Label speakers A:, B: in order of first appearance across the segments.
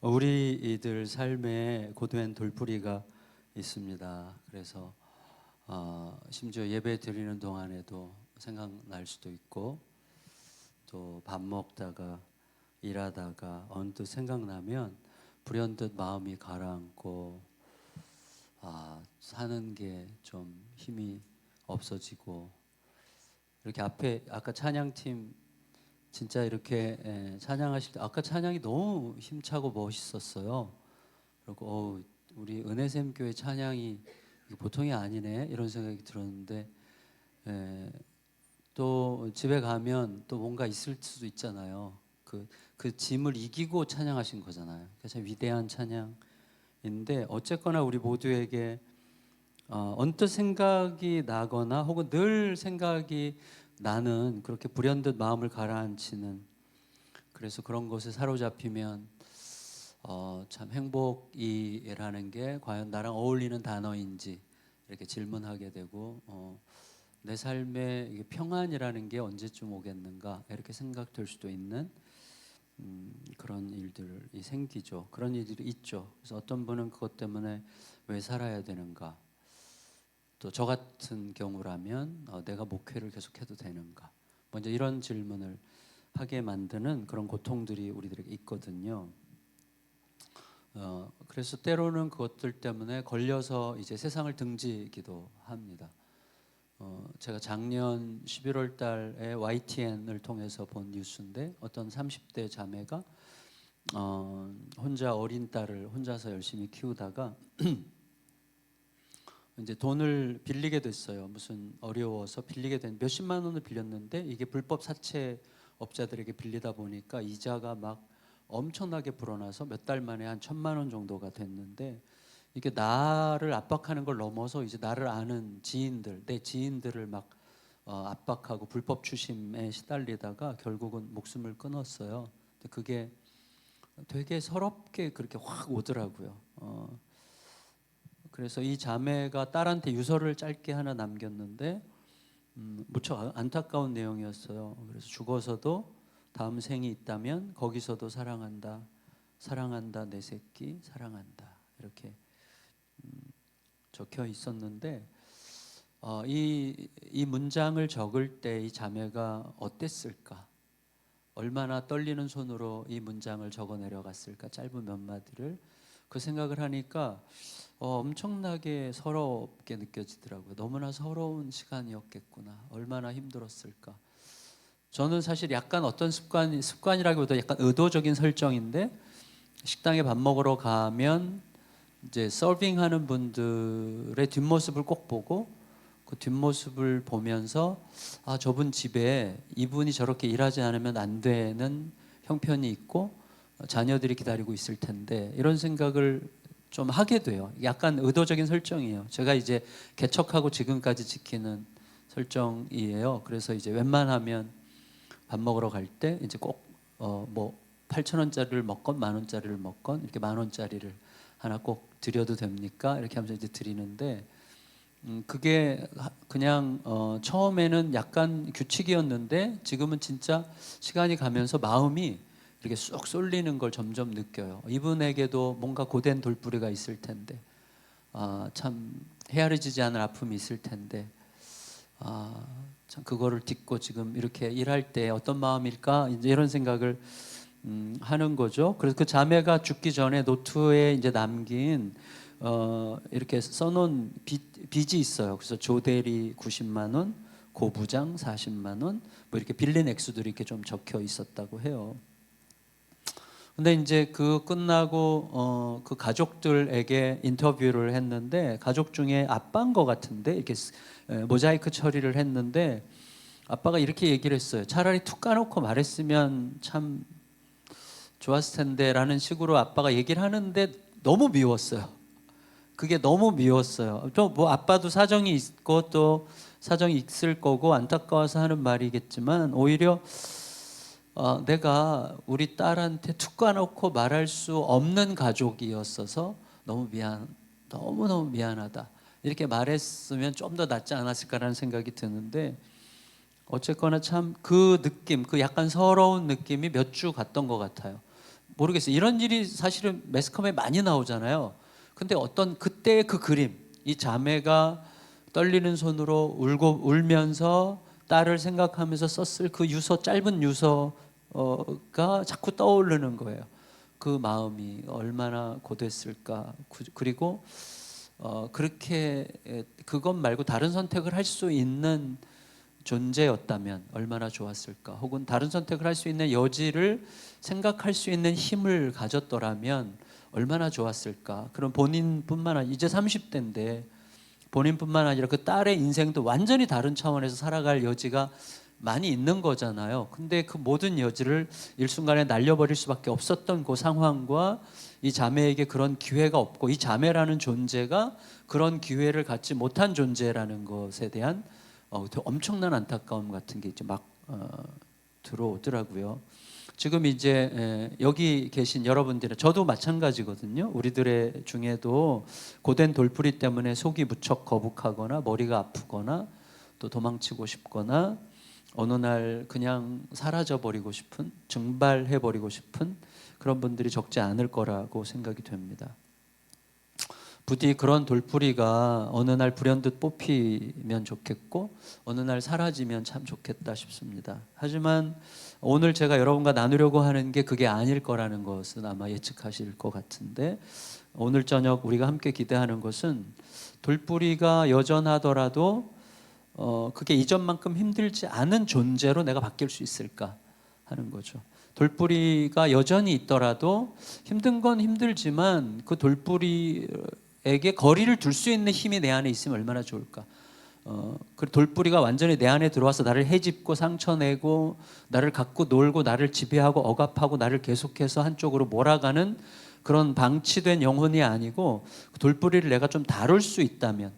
A: 우리들 삶에 고된 돌부리가 있습니다. 그래서 심지어 예배 드리는 동안에도 생각날 수도 있고, 또 밥 먹다가 일하다가 언뜻 생각나면 불현듯 마음이 가라앉고, 사는 게 좀 힘이 없어지고, 이렇게 앞에 아까 찬양팀 진짜 이렇게 찬양하실 때 아까 찬양이 너무 힘차고 멋있었어요. 그리고 우리 은혜샘 교회 찬양이 보통이 아니네 이런 생각이 들었는데, 또 집에 가면 또 뭔가 있을 수도 있잖아요. 그 짐을 이기고 찬양하신 거잖아요. 그래서 위대한 찬양인데, 어쨌거나 우리 모두에게 언뜻 생각이 나거나 혹은 늘 생각이 나는, 그렇게 불현듯 마음을 가라앉히는, 그래서 그런 것에 사로잡히면 참 행복이라는 게 과연 나랑 어울리는 단어인지 이렇게 질문하게 되고, 내 삶에 이게 평안이라는 게 언제쯤 오겠는가 이렇게 생각될 수도 있는 그런 일들이 생기죠. 그런 일들이 있죠. 그래서 어떤 분은 그것 때문에 왜 살아야 되는가, 또 저 같은 경우라면 내가 목회를 계속해도 되는가, 먼저 이런 질문을 하게 만드는 그런 고통들이 우리들에게 있거든요. 그래서 때로는 그것들 때문에 걸려서 이제 세상을 등지기도 합니다. 제가 작년 11월 달에 YTN을 통해서 본 뉴스인데, 어떤 30대 자매가 혼자 어린 딸을 혼자서 열심히 키우다가 이제 돈을 빌리게 됐어요. 무슨 어려워서 빌리게 된, 몇십만 원을 빌렸는데 이게 불법 사채업자들에게 빌리다 보니까 이자가 막 엄청나게 불어나서 몇 달 만에 한 1,000만 원 정도가 됐는데, 이게 나를 압박하는 걸 넘어서 이제 나를 아는 지인들, 내 지인들을 막 압박하고 불법 추심에 시달리다가 결국은 목숨을 끊었어요. 근데 그게 되게 서럽게 그렇게 확 오더라고요. 그래서 이 자매가 딸한테 유서를 짧게 하나 남겼는데, 무척 안타까운 내용이었어요. 그래서 죽어서도 다음 생이 있다면 거기서도 사랑한다, 사랑한다 내 새끼 사랑한다, 이렇게 적혀 있었는데, 이 문장을 적을 때 이 자매가 어땠을까? 얼마나 떨리는 손으로 이 문장을 적어 내려갔을까? 짧은 몇 마디를. 그 생각을 하니까 엄청나게 서럽게 느껴지더라고요. 너무나 서러운 시간이었겠구나. 얼마나 힘들었을까. 저는 사실 약간 어떤 습관이라기보다 약간 의도적인 설정인데, 식당에 밥 먹으러 가면 이제 서빙하는 분들의 뒷모습을 꼭 보고, 그 뒷모습을 보면서 저분 집에 이분이 저렇게 일하지 않으면 안 되는 형편이 있고 자녀들이 기다리고 있을 텐데, 이런 생각을 좀 하게 돼요. 약간 의도적인 설정이에요. 제가 이제 개척하고 지금까지 지키는 설정이에요. 그래서 이제 웬만하면 밥 먹으러 갈 때 이제 꼭 뭐 8,000원짜리를 먹건 10,000원짜리를 먹건 이렇게 10,000원짜리를 하나 꼭 드려도 됩니까? 이렇게 하면서 이제 드리는데, 그게 그냥 처음에는 약간 규칙이었는데 지금은 진짜 시간이 가면서 마음이 이렇게 쑥 쏠리는 걸 점점 느껴요. 이분에게도 뭔가 고된 돌부리가 있을 텐데, 참 헤아려지지 않은 아픔이 있을 텐데, 참 그거를 딛고 지금 이렇게 일할 때 어떤 마음일까, 이제 이런 생각을 하는 거죠. 그래서 그 자매가 죽기 전에 노트에 이제 남긴 이렇게 써놓은 빚이 있어요. 그래서 조대리 90만 원, 고부장 40만 원, 뭐 이렇게 빌린 액수들이 이렇게 좀 적혀 있었다고 해요. 근데 이제 그 끝나고 그 가족들에게 인터뷰를 했는데, 가족 중에 아빠인 것 같은데 이렇게 모자이크 처리를 했는데, 아빠가 이렇게 얘기를 했어요. 차라리 툭 까놓고 말했으면 참 좋았을 텐데 라는 식으로 아빠가 얘기를 하는데, 너무 미웠어요. 그게 너무 미웠어요. 또 뭐 아빠도 사정이 있고 또 사정이 있을 거고 안타까워서 하는 말이겠지만, 오히려 내가 우리 딸한테 툭 까놓고 말할 수 없는 가족이었어서 너무너무 미안하다 이렇게 말했으면 좀 더 낫지 않았을까라는 생각이 드는데, 어쨌거나 참 그 느낌, 그 약간 서러운 느낌이 몇 주 갔던 것 같아요. 모르겠어요. 이런 일이 사실은 매스컴에 많이 나오잖아요. 근데 어떤 그때의 그 그림, 이 자매가 떨리는 손으로 울면서 딸을 생각하면서 썼을 그 유서, 짧은 유서가 자꾸 떠오르는 거예요. 그 마음이 얼마나 고됐을까. 그리고 그렇게 그것 말고 다른 선택을 할 수 있는 존재였다면 얼마나 좋았을까. 혹은 다른 선택을 할 수 있는 여지를 생각할 수 있는 힘을 가졌더라면 얼마나 좋았을까. 그럼 본인뿐만 아니라 이제 30대인데 본인뿐만 아니라 그 딸의 인생도 완전히 다른 차원에서 살아갈 여지가 많이 있는 거잖아요. 근데 그 모든 여지를 일순간에 날려버릴 수밖에 없었던 그 상황과 이 자매에게 그런 기회가 없고 이 자매라는 존재가 그런 기회를 갖지 못한 존재라는 것에 대한 엄청난 안타까움 같은 게 이제 막 들어오더라고요. 지금 이제 여기 계신 여러분들은 저도 마찬가지거든요. 우리들의 중에도 고된 돌풀이 때문에 속이 무척 거북하거나 머리가 아프거나 또 도망치고 싶거나 어느 날 그냥 사라져 버리고 싶은, 증발해 버리고 싶은 그런 분들이 적지 않을 거라고 생각이 됩니다. 부디 그런 돌풀이가 어느 날 불현듯 뽑히면 좋겠고 어느 날 사라지면 참 좋겠다 싶습니다. 하지만 오늘 제가 여러분과 나누려고 하는 게 그게 아닐 거라는 것은 아마 예측하실 것 같은데, 오늘 저녁 우리가 함께 기대하는 것은 돌뿌리가 여전하더라도 그게 이전만큼 힘들지 않은 존재로 내가 바뀔 수 있을까 하는 거죠. 돌뿌리가 여전히 있더라도 힘든 건 힘들지만 그 돌뿌리에게 거리를 둘 수 있는 힘이 내 안에 있으면 얼마나 좋을까. 그 돌뿌리가 완전히 내 안에 들어와서 나를 헤집고 상처내고 나를 갖고 놀고 나를 지배하고 억압하고 나를 계속해서 한쪽으로 몰아가는 그런 방치된 영혼이 아니고 그 돌뿌리를 내가 좀 다룰 수 있다면,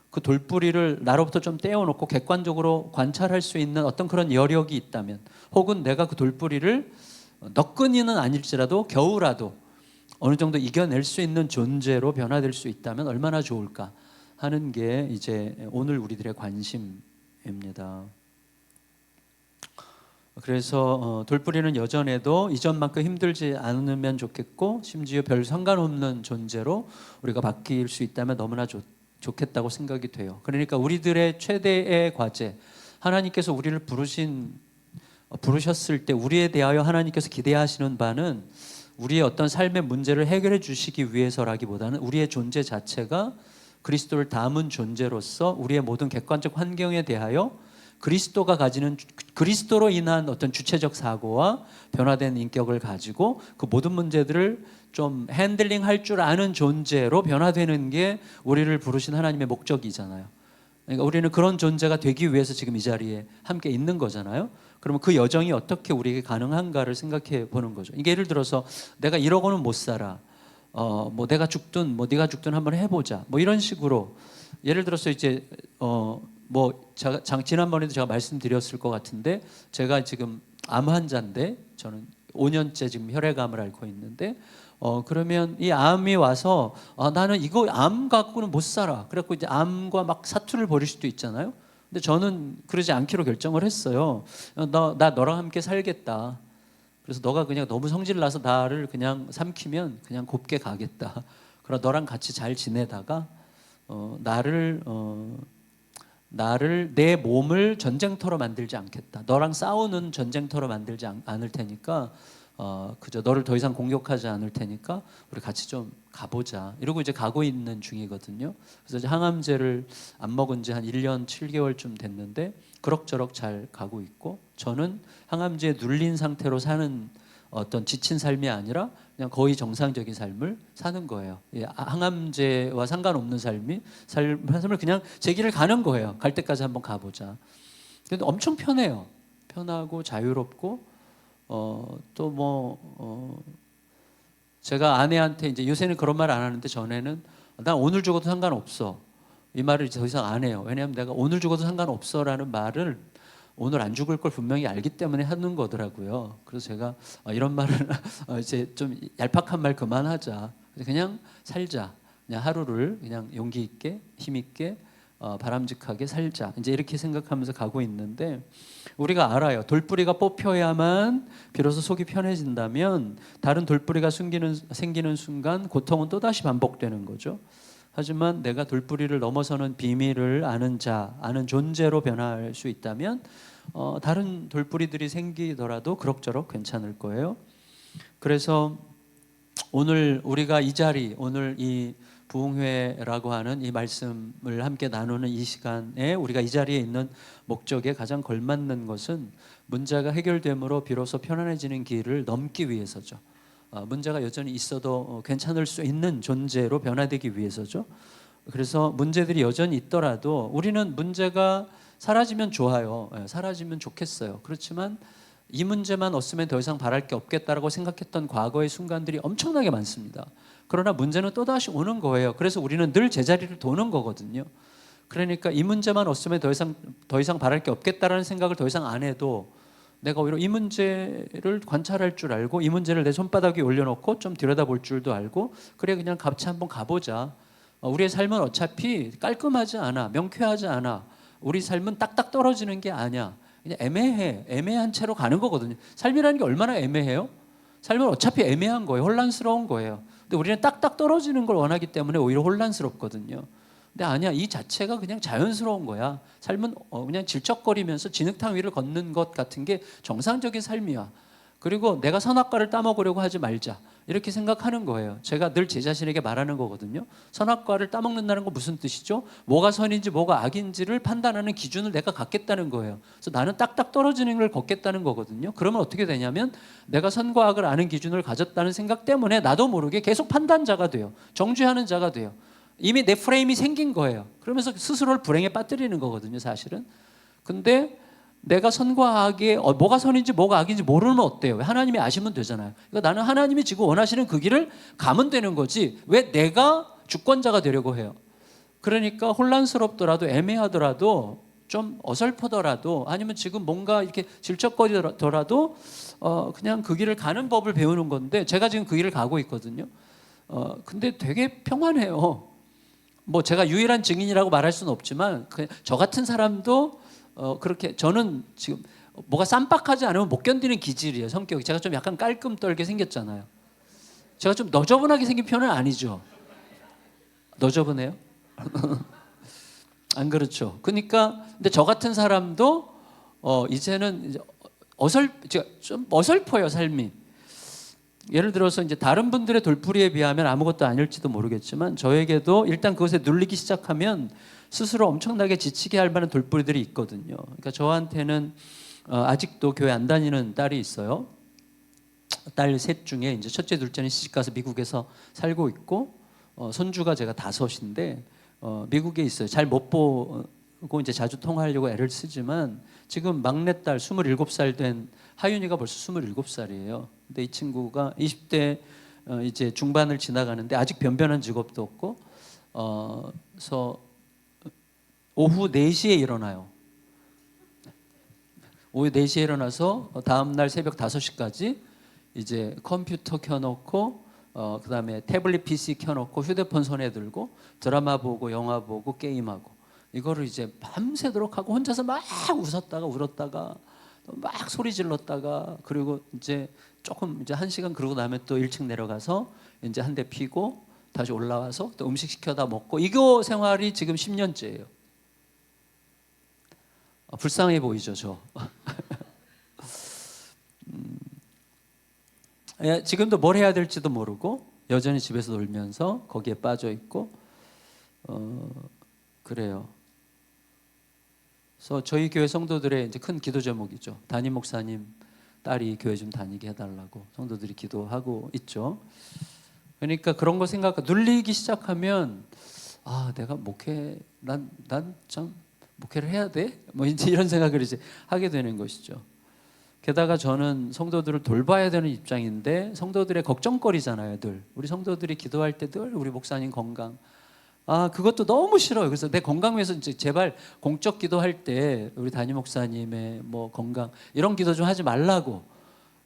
A: 그 돌뿌리를 나로부터 좀 떼어놓고 객관적으로 관찰할 수 있는 어떤 그런 여력이 있다면, 혹은 내가 그 돌뿌리를 너끈이는 아닐지라도 겨우라도 어느 정도 이겨낼 수 있는 존재로 변화될 수 있다면 얼마나 좋을까 하는 게 이제 오늘 우리들의 관심입니다. 그래서 돌뿌리는 여전해도 이전만큼 힘들지 않으면 좋겠고 심지어 별 상관없는 존재로 우리가 바뀔 수 있다면 너무나 좋겠다고 생각이 돼요. 그러니까 우리들의 최대의 과제, 하나님께서 우리를 부르셨을 때 우리에 대하여 하나님께서 기대하시는 바는 우리의 어떤 삶의 문제를 해결해 주시기 위해서라기보다는 우리의 존재 자체가 그리스도를 담은 존재로서 우리의 모든 객관적 환경에 대하여 그리스도가 가지는, 그리스도로 인한 어떤 주체적 사고와 변화된 인격을 가지고 그 모든 문제들을 좀 핸들링 할 줄 아는 존재로 변화되는 게 우리를 부르신 하나님의 목적이잖아요. 그러니까 우리는 그런 존재가 되기 위해서 지금 이 자리에 함께 있는 거잖아요. 그러면 그 여정이 어떻게 우리에게 가능한가를 생각해 보는 거죠. 이게 예를 들어서 내가 이러고는 못 살아. 뭐 내가 죽든 뭐 네가 죽든 한번 해보자. 뭐 이런 식으로 예를 들어서 이제 뭐 지난번에도 제가 말씀드렸을 것 같은데, 제가 지금 암 환자인데 저는 5년째 지금 혈액암을 앓고 있는데 그러면 이 암이 와서 나는 이거 암 갖고는 못 살아. 그래갖고 이제 암과 막 사투를 벌일 수도 있잖아요. 근데 저는 그러지 않기로 결정을 했어요. 나 너랑 함께 살겠다. 그래서 너가 그냥 너무 성질 나서 나를 그냥 삼키면 그냥 곱게 가겠다. 그러나 너랑 같이 잘 지내다가 나를 내 몸을 전쟁터로 만들지 않겠다. 너랑 싸우는 전쟁터로 만들지 않을 테니까 그저 너를 더 이상 공격하지 않을 테니까 우리 같이 좀 가보자. 이러고 이제 가고 있는 중이거든요. 그래서 이제 항암제를 안 먹은 지 한 1년 7개월쯤 됐는데 그럭저럭 잘 가고 있고, 저는 항암제에 눌린 상태로 사는 어떤 지친 삶이 아니라 그냥 거의 정상적인 삶을 사는 거예요. 항암제와 상관없는 삶을 그냥 제 길을 가는 거예요. 갈 때까지 한번 가보자. 근데 엄청 편해요. 편하고 자유롭고 또 뭐 제가 아내한테 이제 요새는 그런 말 안 하는데 전에는 난 오늘 죽어도 상관없어. 이 말을 더 이상 안 해요. 왜냐하면 내가 오늘 죽어도 상관없어라는 말을 오늘 안 죽을 걸 분명히 알기 때문에 하는 거더라고요. 그래서 제가 이런 말을 이제 좀 얄팍한 말 그만하자. 그냥 살자. 그냥 하루를 그냥 용기 있게 힘 있게 바람직하게 살자. 이제 이렇게 생각하면서 가고 있는데 우리가 알아요. 돌뿌리가 뽑혀야만 비로소 속이 편해진다면 다른 돌뿌리가 생기는 순간 고통은 또다시 반복되는 거죠. 하지만 내가 돌뿌리를 넘어서는 비밀을 아는 자, 아는 존재로 변할 수 있다면 다른 돌뿌리들이 생기더라도 그럭저럭 괜찮을 거예요. 그래서 오늘 우리가 이 자리, 오늘 이 부흥회라고 하는 이 말씀을 함께 나누는 이 시간에 우리가 이 자리에 있는 목적에 가장 걸맞는 것은 문제가 해결됨으로 비로소 편안해지는 길을 넘기 위해서죠. 문제가 여전히 있어도 괜찮을 수 있는 존재로 변화되기 위해서죠. 그래서 문제들이 여전히 있더라도 우리는 문제가 사라지면 좋아요. 사라지면 좋겠어요. 그렇지만 이 문제만 없으면 더 이상 바랄 게 없겠다라고 생각했던 과거의 순간들이 엄청나게 많습니다. 그러나 문제는 또다시 오는 거예요. 그래서 우리는 늘 제자리를 도는 거거든요. 그러니까 이 문제만 없으면 더 이상 바랄 게 없겠다라는 생각을 더 이상 안 해도 내가 오히려 이 문제를 관찰할 줄 알고 이 문제를 내 손바닥 위에 올려놓고 좀 들여다볼 줄도 알고 그래 그냥 같이 한번 가보자. 우리의 삶은 어차피 깔끔하지 않아. 명쾌하지 않아. 우리 삶은 딱딱 떨어지는 게 아니야. 그냥 애매한 채로 가는 거거든요. 삶이라는 게 얼마나 애매해요? 삶은 어차피 애매한 거예요. 혼란스러운 거예요. 근데 우리는 딱딱 떨어지는 걸 원하기 때문에 오히려 혼란스럽거든요. 근데 아니야, 이 자체가 그냥 자연스러운 거야. 삶은 그냥 질척거리면서 진흙탕 위를 걷는 것 같은 게 정상적인 삶이야. 그리고 내가 선악과를 따먹으려고 하지 말자, 이렇게 생각하는 거예요. 제가 늘 제 자신에게 말하는 거거든요. 선악과를 따먹는다는 건 무슨 뜻이죠? 뭐가 선인지 뭐가 악인지를 판단하는 기준을 내가 갖겠다는 거예요. 그래서 나는 딱딱 떨어지는 걸 걷겠다는 거거든요. 그러면 어떻게 되냐면 내가 선과 악을 아는 기준을 가졌다는 생각 때문에 나도 모르게 계속 판단자가 돼요. 정죄하는 자가 돼요. 이미 내 프레임이 생긴 거예요. 그러면서 스스로를 불행에 빠뜨리는 거거든요, 사실은. 근데 내가 선과 악에 뭐가 선인지 뭐가 악인지 모르면 어때요? 하나님이 아시면 되잖아요. 그러니까 나는 하나님이 지금 원하시는 그 길을 가면 되는 거지 왜 내가 주권자가 되려고 해요? 그러니까 혼란스럽더라도 애매하더라도 좀 어설프더라도 아니면 지금 뭔가 이렇게 질척거리더라도 그냥 그 길을 가는 법을 배우는 건데 제가 지금 그 길을 가고 있거든요. 근데 되게 평안해요. 뭐 제가 유일한 증인이라고 말할 수는 없지만 저 같은 사람도 그렇게 저는 지금 뭐가 쌈박하지 않으면 못 견디는 기질이에요. 성격이. 제가 좀 약간 깔끔 떨게 생겼잖아요. 제가 좀 너저분하게 생긴 편은 아니죠. 너저분해요? 안 그렇죠. 그러니까 근데 저 같은 사람도 이제는 이제 좀 어설퍼요, 삶이. 예를 들어서 이제 다른 분들의 돌풀이에 비하면 아무것도 아닐지도 모르겠지만 저에게도 일단 그것에 눌리기 시작하면 스스로 엄청나게 지치게 할 만한 돌뿌리들이 있거든요. 그러니까 저한테는 아직도 교회 안 다니는 딸이 있어요. 딸 셋 중에 이제 첫째, 둘째는 시집가서 미국에서 살고 있고 손주가 제가 5인데 미국에 있어요. 잘 못 보고 이제 자주 통화하려고 애를 쓰지만 지금 막내딸 27살 된 하윤이가 벌써 27살이에요. 근데 이 친구가 20대 이제 중반을 지나가는데 아직 변변한 직업도 없고 그래서 오후 4시에 일어나요. 오후 4시에 일어나서 다음날 새벽 5시까지 이제 컴퓨터 켜놓고 그다음에 태블릿 PC 켜놓고 휴대폰 손에 들고 드라마 보고 영화 보고 게임하고 이거를 이제 밤새도록 하고 혼자서 막 웃었다가 울었다가 막 소리 질렀다가 그리고 이제 조금 이제 1시간 그러고 나면 또 1층 내려가서 이제 한 대 피고 다시 올라와서 또 음식 시켜다 먹고 이거 생활이 지금 10년째예요. 불쌍해 보이죠, 저. 지금도 뭘 해야 될지도 모르고 여전히 집에서 놀면서 거기에 빠져 있고 그래요. 그래서 저희 교회 성도들의 이제 큰 기도 제목이죠. 담임 목사님 딸이 교회 좀 다니게 해달라고 성도들이 기도하고 있죠. 그러니까 그런 거 눌리기 시작하면 내가 난 참 목회를 해야 돼? 뭐 이제 이런 생각을 이제 하게 되는 것이죠. 게다가 저는 성도들을 돌봐야 되는 입장인데 성도들의 걱정거리잖아요, 늘. 우리 성도들이 기도할 때 늘 우리 목사님 건강. 그것도 너무 싫어요. 그래서 내 건강 위해서 이제 제발 공적 기도할 때 우리 담임 목사님의 뭐 건강 이런 기도 좀 하지 말라고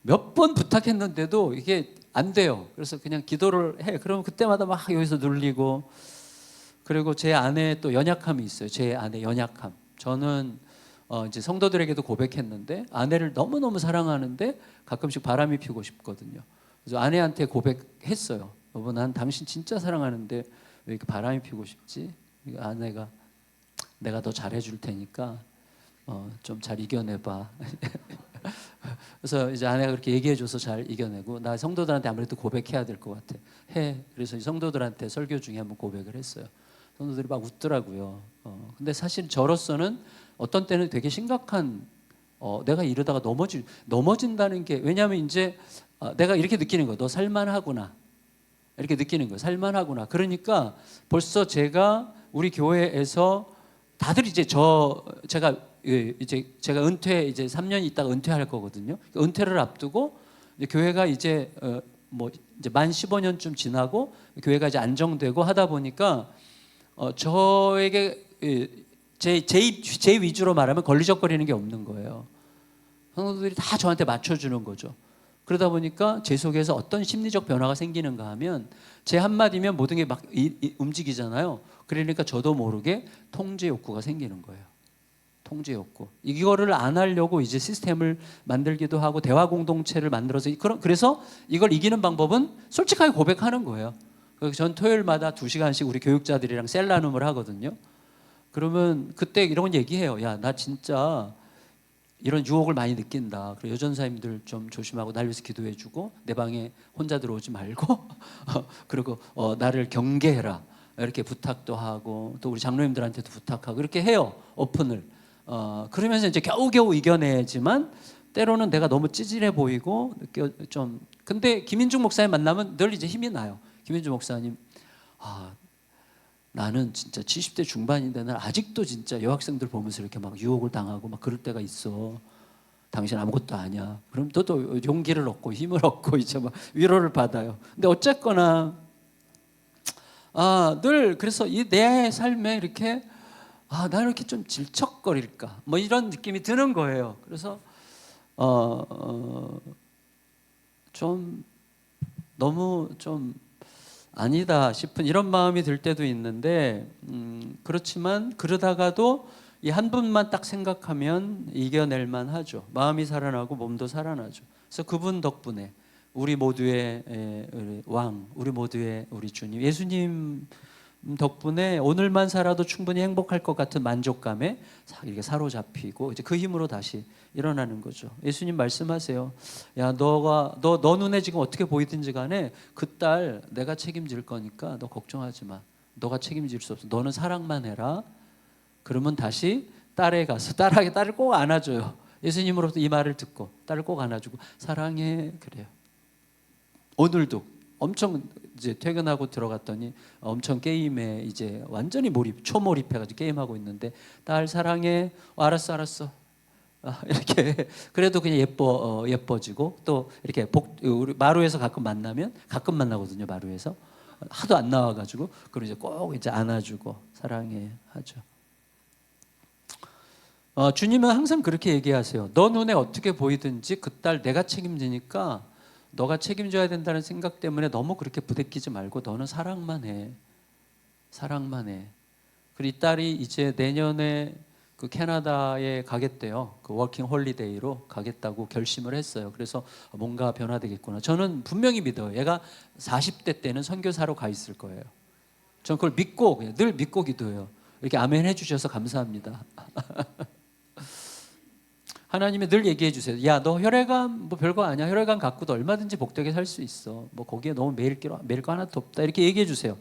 A: 몇 번 부탁했는데도 이게 안 돼요. 그래서 그냥 기도를 해. 그러면 그때마다 막 여기서 눌리고 그리고 제 안에 또 연약함이 있어요. 제 안에 연약함. 저는 이제 성도들에게도 고백했는데 아내를 너무너무 사랑하는데 가끔씩 바람이 피우고 싶거든요. 그래서 아내한테 고백했어요. 여보, 난 당신 진짜 사랑하는데 왜 이렇게 바람이 피우고 싶지? 아내가 내가 더 잘해줄 테니까 좀 잘 이겨내봐. 그래서 이제 아내가 그렇게 얘기해줘서 잘 이겨내고, 나 성도들한테 아무래도 고백해야 될 것 같아. 해. 그래서 성도들한테 설교 중에 한번 고백을 했어요. 성도들이 막 웃더라고요. 근데 사실 저로서는 어떤 때는 되게 심각한, 내가 이러다가 넘어진다는 게, 왜냐하면 이제 내가 이렇게 느끼는 거예요. 너 살만하구나. 이렇게 느끼는 거예요. 살만하구나. 그러니까 벌써 제가 우리 교회에서 다들 이제 제가 은퇴 이제 3년 있다가 은퇴할 거거든요. 은퇴를 앞두고 이제 교회가 이제 이제 만 15년쯤 지나고 교회가 이제 안정되고 하다 보니까 저에게 제 위주로 말하면 걸리적거리는 게 없는 거예요. 성도들이 다 저한테 맞춰주는 거죠. 그러다 보니까 제 속에서 어떤 심리적 변화가 생기는가 하면 제 한마디면 모든 게 막 움직이잖아요. 그러니까 저도 모르게 통제 욕구가 생기는 거예요. 통제 욕구. 이거를 안 하려고 이제 시스템을 만들기도 하고 대화 공동체를 만들어서 그래서 이걸 이기는 방법은 솔직하게 고백하는 거예요. 전 토요일마다 2시간씩 우리 교육자들이랑 셀 나눔을 하거든요. 그러면 그때 이런 얘기해요. 야, 나 진짜 이런 유혹을 많이 느낀다. 그리고 여전사님들 좀 조심하고 날 위해서 기도해주고 내 방에 혼자 들어오지 말고 그리고 나를 경계해라. 이렇게 부탁도 하고 또 우리 장로님들한테도 부탁하고 이렇게 해요. 오픈을. 그러면서 이제 겨우겨우 이겨내지만 때로는 내가 너무 찌질해 보이고 근데 김인중 목사님 만나면 늘 이제 힘이 나요. 김인중 목사님, 나는 진짜 70대 중반인데 난 아직도 진짜 여학생들 보면서 이렇게 막 유혹을 당하고 막 그럴 때가 있어. 당신 아무것도 아니야. 그럼 또 용기를 얻고 힘을 얻고 이제 막 위로를 받아요. 근데 어쨌거나 늘 그래서 내 삶에 이렇게 나 이렇게 좀 질척거릴까 뭐 이런 느낌이 드는 거예요. 그래서 좀 너무 좀 아니다 싶은 이런 마음이 들 때도 있는데 그렇지만 그러다가도 이 한 분만 딱 생각하면 이겨낼 만하죠. 마음이 살아나고 몸도 살아나죠. 그래서 그분 덕분에 우리 모두의 왕, 우리 모두의 우리 주님, 예수님 덕분에 오늘만 살아도 충분히 행복할 것 같은 만족감에 이렇게 사로잡히고 이제 그 힘으로 다시 일어나는 거죠. 예수님 말씀하세요. 야, 너 눈에 지금 어떻게 보이든지 간에 그 딸 내가 책임질 거니까 너 걱정하지 마. 너가 책임질 수 없어. 너는 사랑만 해라. 그러면 다시 딸에 가서 딸을 꼭 안아줘요. 예수님으로부터 이 말을 듣고 딸을 꼭 안아주고 사랑해. 그래요. 오늘도 엄청 이제 퇴근하고 들어갔더니 엄청 게임에 이제 완전히 초몰입해가지고 게임하고 있는데 딸 사랑해. 알았어. 이렇게 그래도 그냥 예뻐지고 또 이렇게 우리 마루에서 가끔 만나거든요. 마루에서 하도 안 나와가지고 그럼 이제 꼭 이제 안아주고 사랑해 하죠. 주님은 항상 그렇게 얘기하세요. 너 눈에 어떻게 보이든지 그 딸 내가 책임지니까 너가 책임져야 된다는 생각 때문에 너무 그렇게 부대끼지 말고 너는 사랑만 해. 그리고 이 딸이 이제 내년에 그 캐나다에 가겠대요. 그 워킹 홀리데이로 가겠다고 결심을 했어요. 그래서 뭔가 변화되겠구나. 저는 분명히 믿어요. 얘가 40대 때는 선교사로 가 있을 거예요. 저는 그걸 믿고 늘 믿고 기도해요. 이렇게 아멘 해주셔서 감사합니다. 하나님이 늘 얘기해 주세요. 야, 너 혈액암 뭐 별거 아니야. 혈액암 갖고도 얼마든지 복되게 살 수 있어. 뭐 거기에 너무 매일 거 하나도 없다. 이렇게 얘기해 주세요.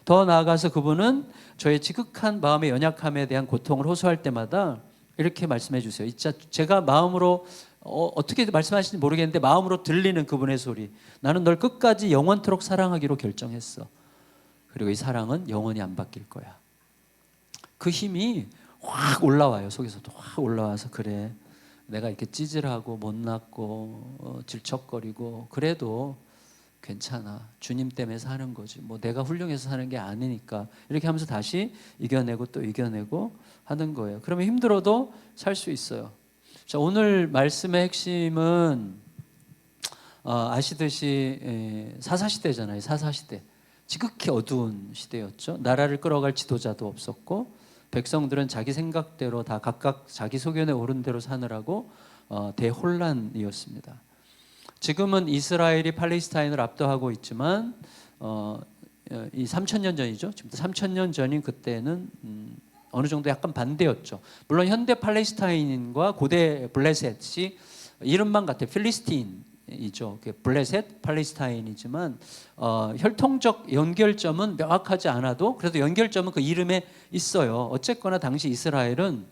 A: 더 나아가서 그분은 저의 지극한 마음의 연약함에 대한 고통을 호소할 때마다 이렇게 말씀해 주세요. 진짜 제가 마음으로 어떻게 말씀하시는지 모르겠는데 마음으로 들리는 그분의 소리. 나는 널 끝까지 영원토록 사랑하기로 결정했어. 그리고 이 사랑은 영원히 안 바뀔 거야. 그 힘이 확 올라와요. 속에서도 확 올라와서 그래. 내가 이렇게 찌질하고 못났고 질척거리고 그래도 괜찮아. 주님 때문에 사는 거지. 뭐 내가 훌륭해서 사는 게 아니니까. 이렇게 하면서 다시 이겨내고 또 이겨내고 하는 거예요. 그러면 힘들어도 살 수 있어요. 자, 오늘 말씀의 핵심은 아시듯이 사사시대잖아요. 사사시대. 지극히 어두운 시대였죠. 나라를 끌어갈 지도자도 없었고 백성들은 자기 생각대로 다 각각 자기 소견에 오른 대로 사느라고 대혼란이었습니다. 지금은 이스라엘이 팔레스타인을 압도하고 있지만 이 3,000년 전이죠. 지금부터 3,000년 전인 그때는 어느 정도 약간 반대였죠. 물론 현대 팔레스타인과 고대 블레셋이 이름만 같아요. 필리스틴이죠. 블레셋, 팔레스타인이지만 혈통적 연결점은 명확하지 않아도 그래도 연결점은 그 이름에 있어요. 어쨌거나 당시 이스라엘은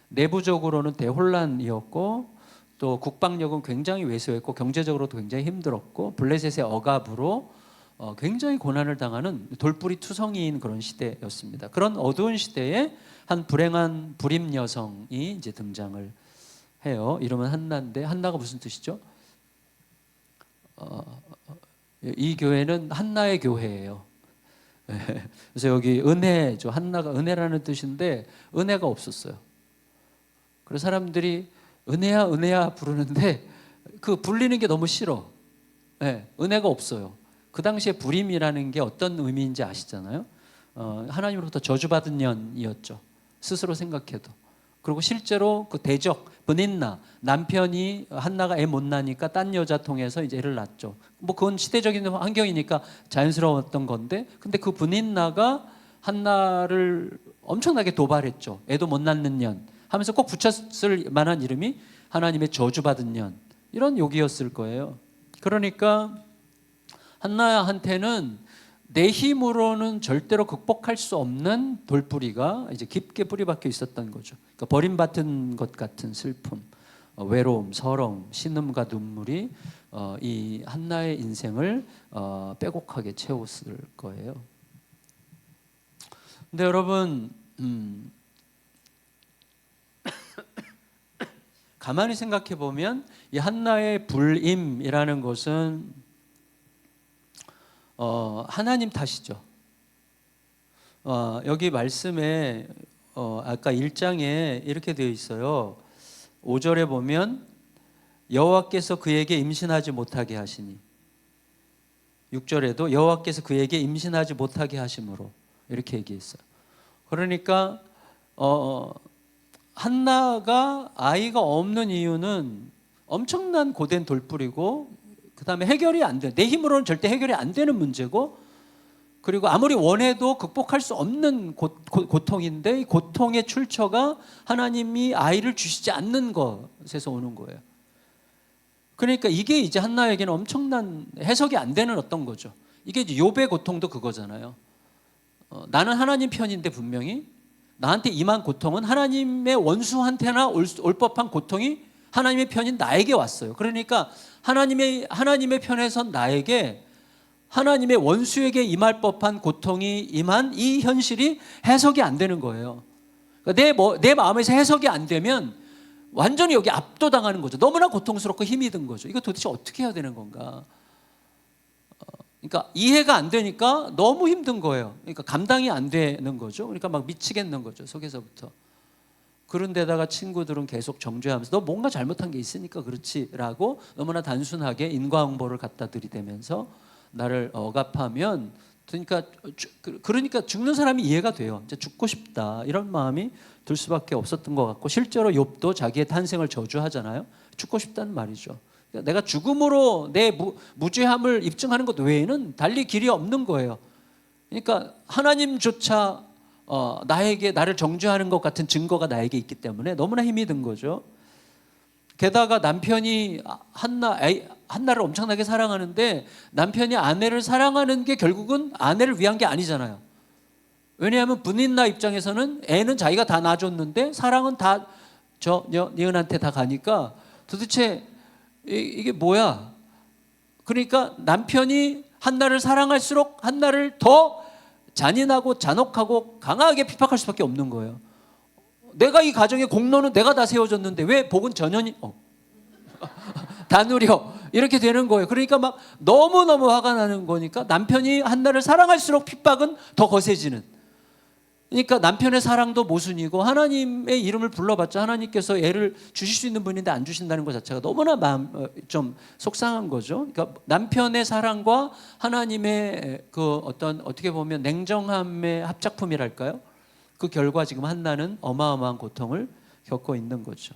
A: 내부적으로는 대혼란이었고 또 국방력은 굉장히 왜소했고 경제적으로도 굉장히 힘들었고 블레셋의 억압으로 굉장히 고난을 당하는 돌뿌리 투성이인 그런 시대였습니다. 그런 어두운 시대에 한 불행한 불임 여성이 이제 등장을 해요. 이름은 한나인데 한나가 무슨 뜻이죠? 이 교회는 한나의 교회예요. 그래서 여기 은혜죠. 한나가 은혜라는 뜻인데 은혜가 없었어요. 그래서 사람들이 은혜야 은혜야 부르는데 그 불리는 게 너무 싫어. 은혜가 없어요. 그 당시에 불임이라는 게 어떤 의미인지 아시잖아요. 하나님으로부터 저주받은 년이었죠. 스스로 생각해도. 그리고 실제로 그 대적 브닌나 남편이 한나가 애 못 나니까 딴 여자 통해서 이제 애를 낳죠. 뭐 그건 시대적인 환경이니까 자연스러웠던 건데, 근데 그 브닌나가 한나를 엄청나게 도발했죠. 애도 못 낳는 년 하면서 꼭 붙였을 만한 이름이 하나님의 저주받은 년, 이런 욕이었을 거예요. 그러니까 한나한테는 내 힘으로는 절대로 극복할 수 없는 돌뿌리가 이제 깊게 뿌리박혀 있었던 거죠. 그러니까 버림받은 것 같은 슬픔, 외로움, 서러움, 신음과 눈물이 이 한나의 인생을 빼곡하게 채웠을 거예요. 근데 여러분, 가만히 생각해 보면 이 한나의 불임이라는 것은 하나님 탓이죠. 여기 말씀에 아까 1장에 이렇게 되어 있어요. 5절에 보면 여호와께서 그에게 임신하지 못하게 하시니, 6절에도 여호와께서 그에게 임신하지 못하게 하심으로, 이렇게 얘기했어요. 그러니까 한나가 아이가 없는 이유는 엄청난 고된 돌뿌리고, 그 다음에 해결이 안 돼. 내 힘으로는 절대 해결이 안 되는 문제고, 그리고 아무리 원해도 극복할 수 없는 고통인데, 이 고통의 출처가 하나님이 아이를 주시지 않는 것에서 오는 거예요. 그러니까 이게 이제 한나에게는 엄청난 해석이 안 되는 어떤 거죠. 이게 이제 욥의 고통도 그거잖아요. 나는 하나님 편인데 분명히 나한테 임한 고통은 하나님의 원수한테나 올 법한 고통이 하나님의 편인 나에게 왔어요. 그러니까 하나님의 편에선 나에게 하나님의 원수에게 임할 법한 고통이 임한 이 현실이 해석이 안 되는 거예요. 그러니까 내 마음에서 해석이 안 되면 완전히 여기 압도당하는 거죠. 너무나 고통스럽고 힘이 든 거죠. 이거 도대체 어떻게 해야 되는 건가? 그러니까 이해가 안 되니까 너무 힘든 거예요. 그러니까 감당이 안 되는 거죠. 그러니까 막 미치겠는 거죠, 속에서부터. 그런데다가 친구들은 계속 정죄하면서 너 뭔가 잘못한 게 있으니까 그렇지라고 너무나 단순하게 인과응보를 갖다 들이대면서 나를 억압하면, 그러니까 죽는 사람이 이해가 돼요. 이제 죽고 싶다, 이런 마음이 들 수밖에 없었던 것 같고, 실제로 욥도 자기의 탄생을 저주하잖아요. 죽고 싶다는 말이죠. 내가 죽음으로 내 무죄함을 입증하는 것 외에는 달리 길이 없는 거예요. 그러니까 하나님조차 나를 정죄하는 것 같은 증거가 나에게 있기 때문에 너무나 힘이 든 거죠. 게다가 남편이 한나를 엄청나게 사랑하는데, 남편이 아내를 사랑하는 게 결국은 아내를 위한 게 아니잖아요. 왜냐하면 브닌나 입장에서는 애는 자기가 다 낳아줬는데 사랑은 다 니은한테 다 가니까 도대체 이게 뭐야? 그러니까 남편이 한나를 사랑할수록 한나를 더 잔인하고 잔혹하고 강하게 핍박할 수밖에 없는 거예요. 내가 이 가정의 공로는 내가 다 세워줬는데 왜 복은 전현이 다 누려, 이렇게 되는 거예요. 그러니까 막 너무너무 화가 나는 거니까 남편이 한나를 사랑할수록 핍박은 더 거세지는. 그러니까 남편의 사랑도 모순이고 하나님의 이름을 불러봤자 하나님께서 애를 주실 수 있는 분인데 안 주신다는 것 자체가 너무나 좀 속상한 거죠. 그러니까 남편의 사랑과 하나님의 그 어떤 어떻게 보면 냉정함의 합작품이랄까요? 그 결과 지금 한나는 어마어마한 고통을 겪고 있는 거죠.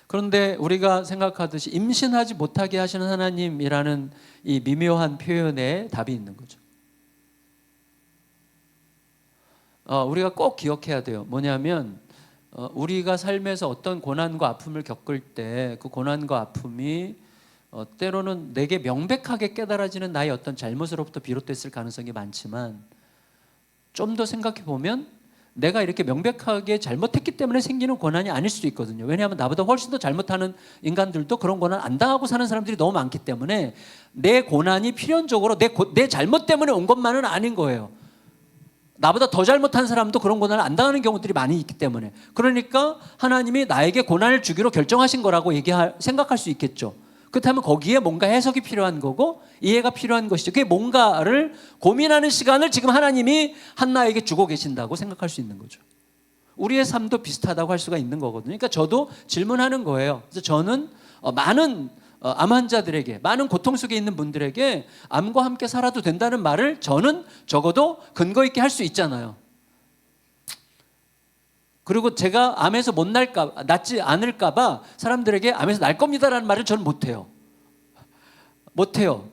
A: 그런데 우리가 생각하듯이 임신하지 못하게 하시는 하나님이라는 이 미묘한 표현에 답이 있는 거죠. 우리가 꼭 기억해야 돼요. 뭐냐면 우리가 삶에서 어떤 고난과 아픔을 겪을 때 그 고난과 아픔이 때로는 내게 명백하게 깨달아지는 나의 어떤 잘못으로부터 비롯됐을 가능성이 많지만 좀 더 생각해 보면 내가 이렇게 명백하게 잘못했기 때문에 생기는 고난이 아닐 수도 있거든요. 왜냐하면 나보다 훨씬 더 잘못하는 인간들도 그런 고난 안 당하고 사는 사람들이 너무 많기 때문에 내 고난이 필연적으로 내 잘못 때문에 온 것만은 아닌 거예요. 나보다 더 잘못한 사람도 그런 고난을 안 당하는 경우들이 많이 있기 때문에, 그러니까 하나님이 나에게 고난을 주기로 결정하신 거라고 생각할 수 있겠죠. 그렇다면 거기에 뭔가 해석이 필요한 거고 이해가 필요한 것이죠. 그게 뭔가를 고민하는 시간을 지금 하나님이 한나에게 주고 계신다고 생각할 수 있는 거죠. 우리의 삶도 비슷하다고 할 수가 있는 거거든요. 그러니까 저도 질문하는 거예요. 그래서 저는 많은 암 환자들에게, 많은 고통 속에 있는 분들에게 암과 함께 살아도 된다는 말을 저는 적어도 근거 있게 할 수 있잖아요. 그리고 제가 암에서 낫지 않을까 봐 사람들에게 암에서 날 겁니다라는 말을 저는 못해요.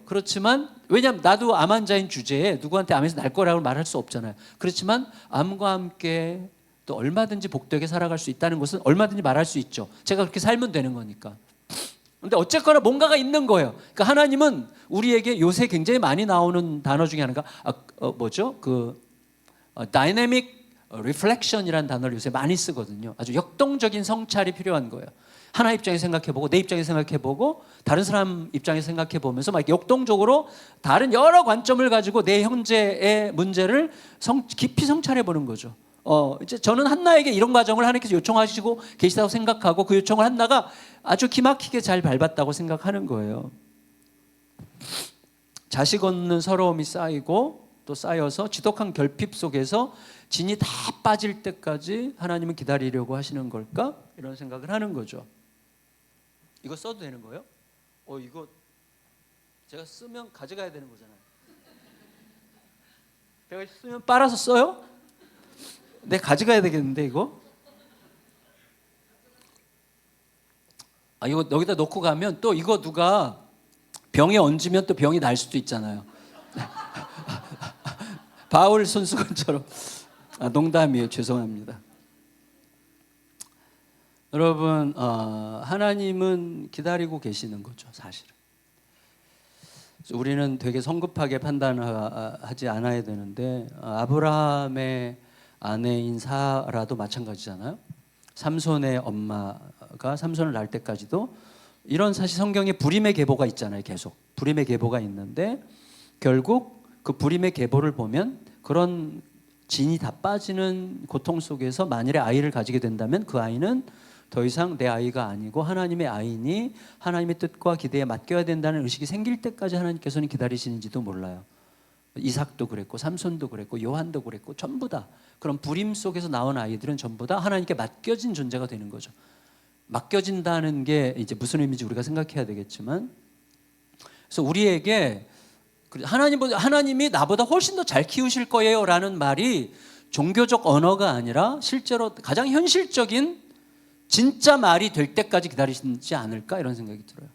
A: 그렇지만 왜냐하면 나도 암 환자인 주제에 누구한테 암에서 날 거라고 말할 수 없잖아요. 그렇지만 암과 함께 또 얼마든지 복되게 살아갈 수 있다는 것은 얼마든지 말할 수 있죠. 제가 그렇게 살면 되는 거니까. 근데 어쨌거나 뭔가가 있는 거예요. 그러니까 하나님은 우리에게 요새 굉장히 많이 나오는 단어 중에 하나가 다이내믹 리플렉션이라는 단어를 요새 많이 쓰거든요. 아주 역동적인 성찰이 필요한 거예요. 하나 입장에서 생각해보고 내 입장에서 생각해보고 다른 사람 입장에서 생각해보면서 막 역동적으로 다른 여러 관점을 가지고 내 현재의 문제를 깊이 성찰해보는 거죠. 이제 저는 한나에게 이런 과정을 하나님께서 요청하시고 계시다고 생각하고 그 요청을 한나가 아주 기막히게 잘 밟았다고 생각하는 거예요. 자식 얻는 서러움이 쌓이고 또 쌓여서 지독한 결핍 속에서 진이 다 빠질 때까지 하나님은 기다리려고 하시는 걸까? 이런 생각을 하는 거죠. 이거 써도 되는 거예요? 이거 제가 쓰면 가져가야 되는 거잖아요. 제가 쓰면 빨아서 써요? 내 가져가야 되겠는데 이거? 이거 여기다 놓고 가면 또 이거 누가 병에 얹으면 또 병이 날 수도 있잖아요. 바울 손수건처럼. 농담이에요. 죄송합니다. 여러분, 하나님은 기다리고 계시는 거죠, 사실은. 우리는 되게 성급하게 판단하지 않아야 되는데 아브라함의 아내인 사라도 마찬가지잖아요. 삼손의 엄마가 삼손을 낳을 때까지도 이런 사실 성경에 불임의 계보가 있잖아요. 계속 불임의 계보가 있는데 결국 그 불임의 계보를 보면 그런 진이 다 빠지는 고통 속에서 만일에 아이를 가지게 된다면 그 아이는 더 이상 내 아이가 아니고 하나님의 아이니 하나님의 뜻과 기대에 맡겨야 된다는 의식이 생길 때까지 하나님께서는 기다리시는지도 몰라요. 이삭도 그랬고 삼손도 그랬고 요한도 그랬고 전부 다 그런 불임 속에서 나온 아이들은 전부 다 하나님께 맡겨진 존재가 되는 거죠. 맡겨진다는 게 이제 무슨 의미인지 우리가 생각해야 되겠지만, 그래서 우리에게 하나님이 나보다 훨씬 더 잘 키우실 거예요 라는 말이 종교적 언어가 아니라 실제로 가장 현실적인 진짜 말이 될 때까지 기다리시지 않을까 이런 생각이 들어요.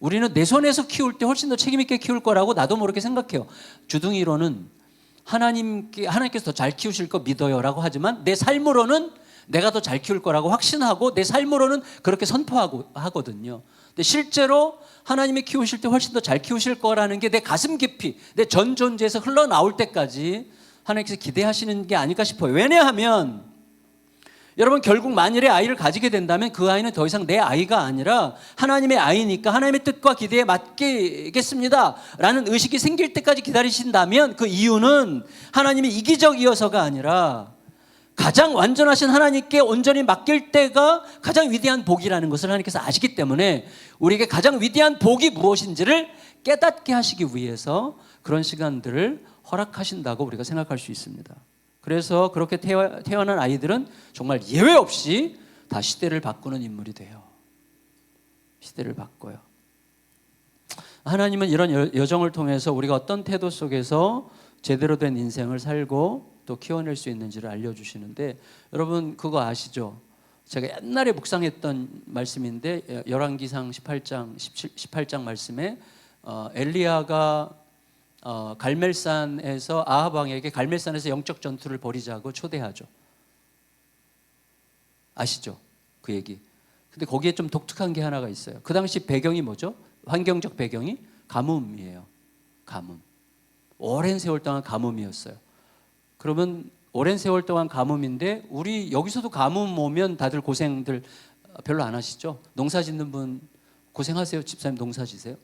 A: 우리는 내 손에서 키울 때 훨씬 더 책임 있게 키울 거라고 나도 모르게 생각해요. 주둥이로는 하나님께서 더 잘 키우실 거 믿어요라고 하지만 내 삶으로는 내가 더 잘 키울 거라고 확신하고 내 삶으로는 그렇게 선포하고 하거든요. 근데 실제로 하나님이 키우실 때 훨씬 더 잘 키우실 거라는 게 내 가슴 깊이 내 전 존재에서 흘러나올 때까지 하나님께서 기대하시는 게 아닐까 싶어요. 왜냐하면 여러분 결국 만일에 아이를 가지게 된다면 그 아이는 더 이상 내 아이가 아니라 하나님의 아이니까 하나님의 뜻과 기대에 맡기겠습니다 라는 의식이 생길 때까지 기다리신다면 그 이유는 하나님이 이기적이어서가 아니라 가장 완전하신 하나님께 온전히 맡길 때가 가장 위대한 복이라는 것을 하나님께서 아시기 때문에 우리에게 가장 위대한 복이 무엇인지를 깨닫게 하시기 위해서 그런 시간들을 허락하신다고 우리가 생각할 수 있습니다. 그래서 그렇게 태어난 아이들은 정말 예외 없이 다 시대를 바꾸는 인물이 돼요. 시대를 바꿔요. 하나님은 이런 여정을 통해서 우리가 어떤 태도 속에서 제대로 된 인생을 살고 또 키워낼 수 있는지를 알려주시는데, 여러분 그거 아시죠? 제가 옛날에 묵상했던 말씀인데 열왕기상 18장 말씀에 엘리야가 갈멜산에서 아합 왕에게 갈멜산에서 영적 전투를 벌이자고 초대하죠. 아시죠? 그 얘기. 근데 거기에 좀 독특한 게 하나가 있어요. 그 당시 배경이 뭐죠? 환경적 배경이 가뭄이에요. 가뭄. 오랜 세월 동안 가뭄이었어요. 그러면 오랜 세월 동안 가뭄인데, 우리 여기서도 가뭄 오면 다들 고생들 별로 안 하시죠? 농사 짓는 분 고생하세요? 집사님 농사 지세요?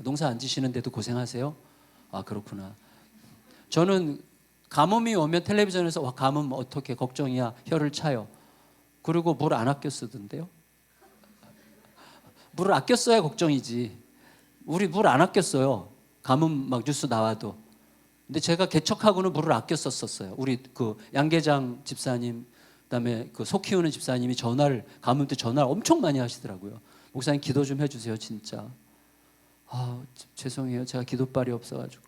A: 농사 안 지시는데도 고생하세요? 그렇구나. 저는 가뭄이 오면 텔레비전에서 가뭄 어떻게 걱정이야, 혀를 차요. 그리고 물 안 아껴 쓰던데요? 물을 아껴 써야 걱정이지. 우리 물 안 아껴 써요. 가뭄 막 뉴스 나와도. 근데 제가 개척하고는 물을 아껴 썼었어요. 우리 그 양계장 집사님, 그다음에 그 소 키우는 집사님이 가뭄 때 전화를 엄청 많이 하시더라고요. 목사님 기도 좀 해주세요, 진짜. 죄송해요, 제가 기도발이 없어가지고.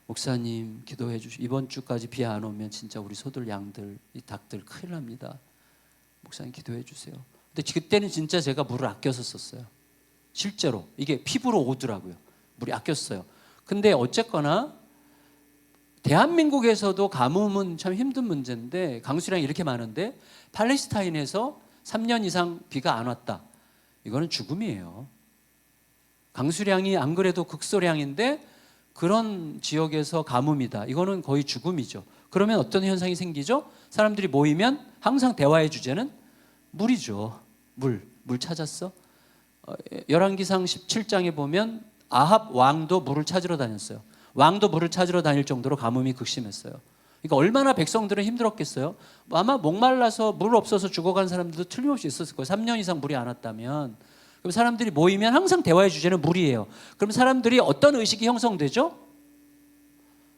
A: 목사님 기도해 주시고, 이번 주까지 비 안 오면 진짜 우리 소들, 양들, 이 닭들 큰일 납니다. 목사님 기도해 주세요. 근데 그때는 진짜 제가 물을 아껴서 썼어요. 실제로 이게 피부로 오더라고요. 물이 아꼈어요. 근데 어쨌거나 대한민국에서도 가뭄은 참 힘든 문제인데, 강수량이 이렇게 많은데 팔레스타인에서 3년 이상 비가 안 왔다. 이거는 죽음이에요. 강수량이 안 그래도 극소량인데 그런 지역에서 가뭄이다. 이거는 거의 죽음이죠. 그러면 어떤 현상이 생기죠? 사람들이 모이면 항상 대화의 주제는 물이죠. 물 찾았어? 열왕기상 17장에 보면 아합 왕도 물을 찾으러 다녔어요. 왕도 물을 찾으러 다닐 정도로 가뭄이 극심했어요. 그러니까 얼마나 백성들은 힘들었겠어요? 아마 목말라서 물 없어서 죽어간 사람들도 틀림없이 있었을 거예요. 3년 이상 물이 안 왔다면. 그럼 사람들이 모이면 항상 대화의 주제는 물이에요. 그럼 사람들이 어떤 의식이 형성되죠?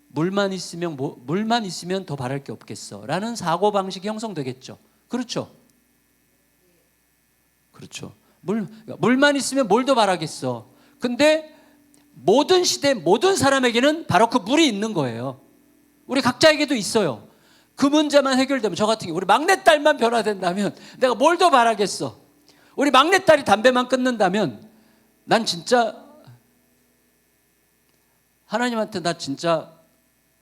A: 물만 있으면 더 바랄 게 없겠어 라는 사고방식이 형성되겠죠. 그렇죠? 그렇죠. 물만 있으면 뭘 더 바라겠어. 근데 모든 시대 모든 사람에게는 바로 그 물이 있는 거예요. 우리 각자에게도 있어요. 그 문제만 해결되면, 저 같은 경우 우리 막내딸만 변화된다면 내가 뭘 더 바라겠어. 우리 막내딸이 담배만 끊는다면 난 진짜 하나님한테 나 진짜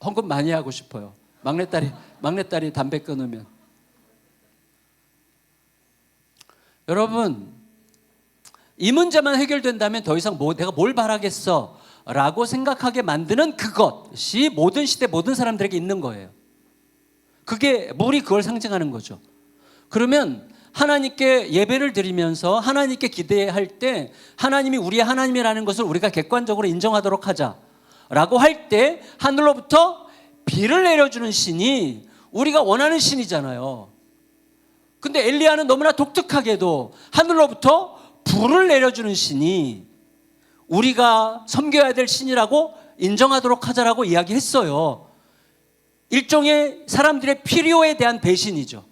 A: 헌금 많이 하고 싶어요. 막내딸이 담배 끊으면. 여러분, 이 문제만 해결된다면 더 이상 내가 뭘 바라겠어 라고 생각하게 만드는 그것이 모든 시대 모든 사람들에게 있는 거예요. 그게 물이 그걸 상징하는 거죠. 그러면 하나님께 예배를 드리면서 하나님께 기대할 때 하나님이 우리의 하나님이라는 것을 우리가 객관적으로 인정하도록 하자라고 할 때, 하늘로부터 비를 내려주는 신이 우리가 원하는 신이잖아요. 근데 엘리야는 너무나 독특하게도 하늘로부터 불을 내려주는 신이 우리가 섬겨야 될 신이라고 인정하도록 하자라고 이야기했어요. 일종의 사람들의 필요에 대한 배신이죠.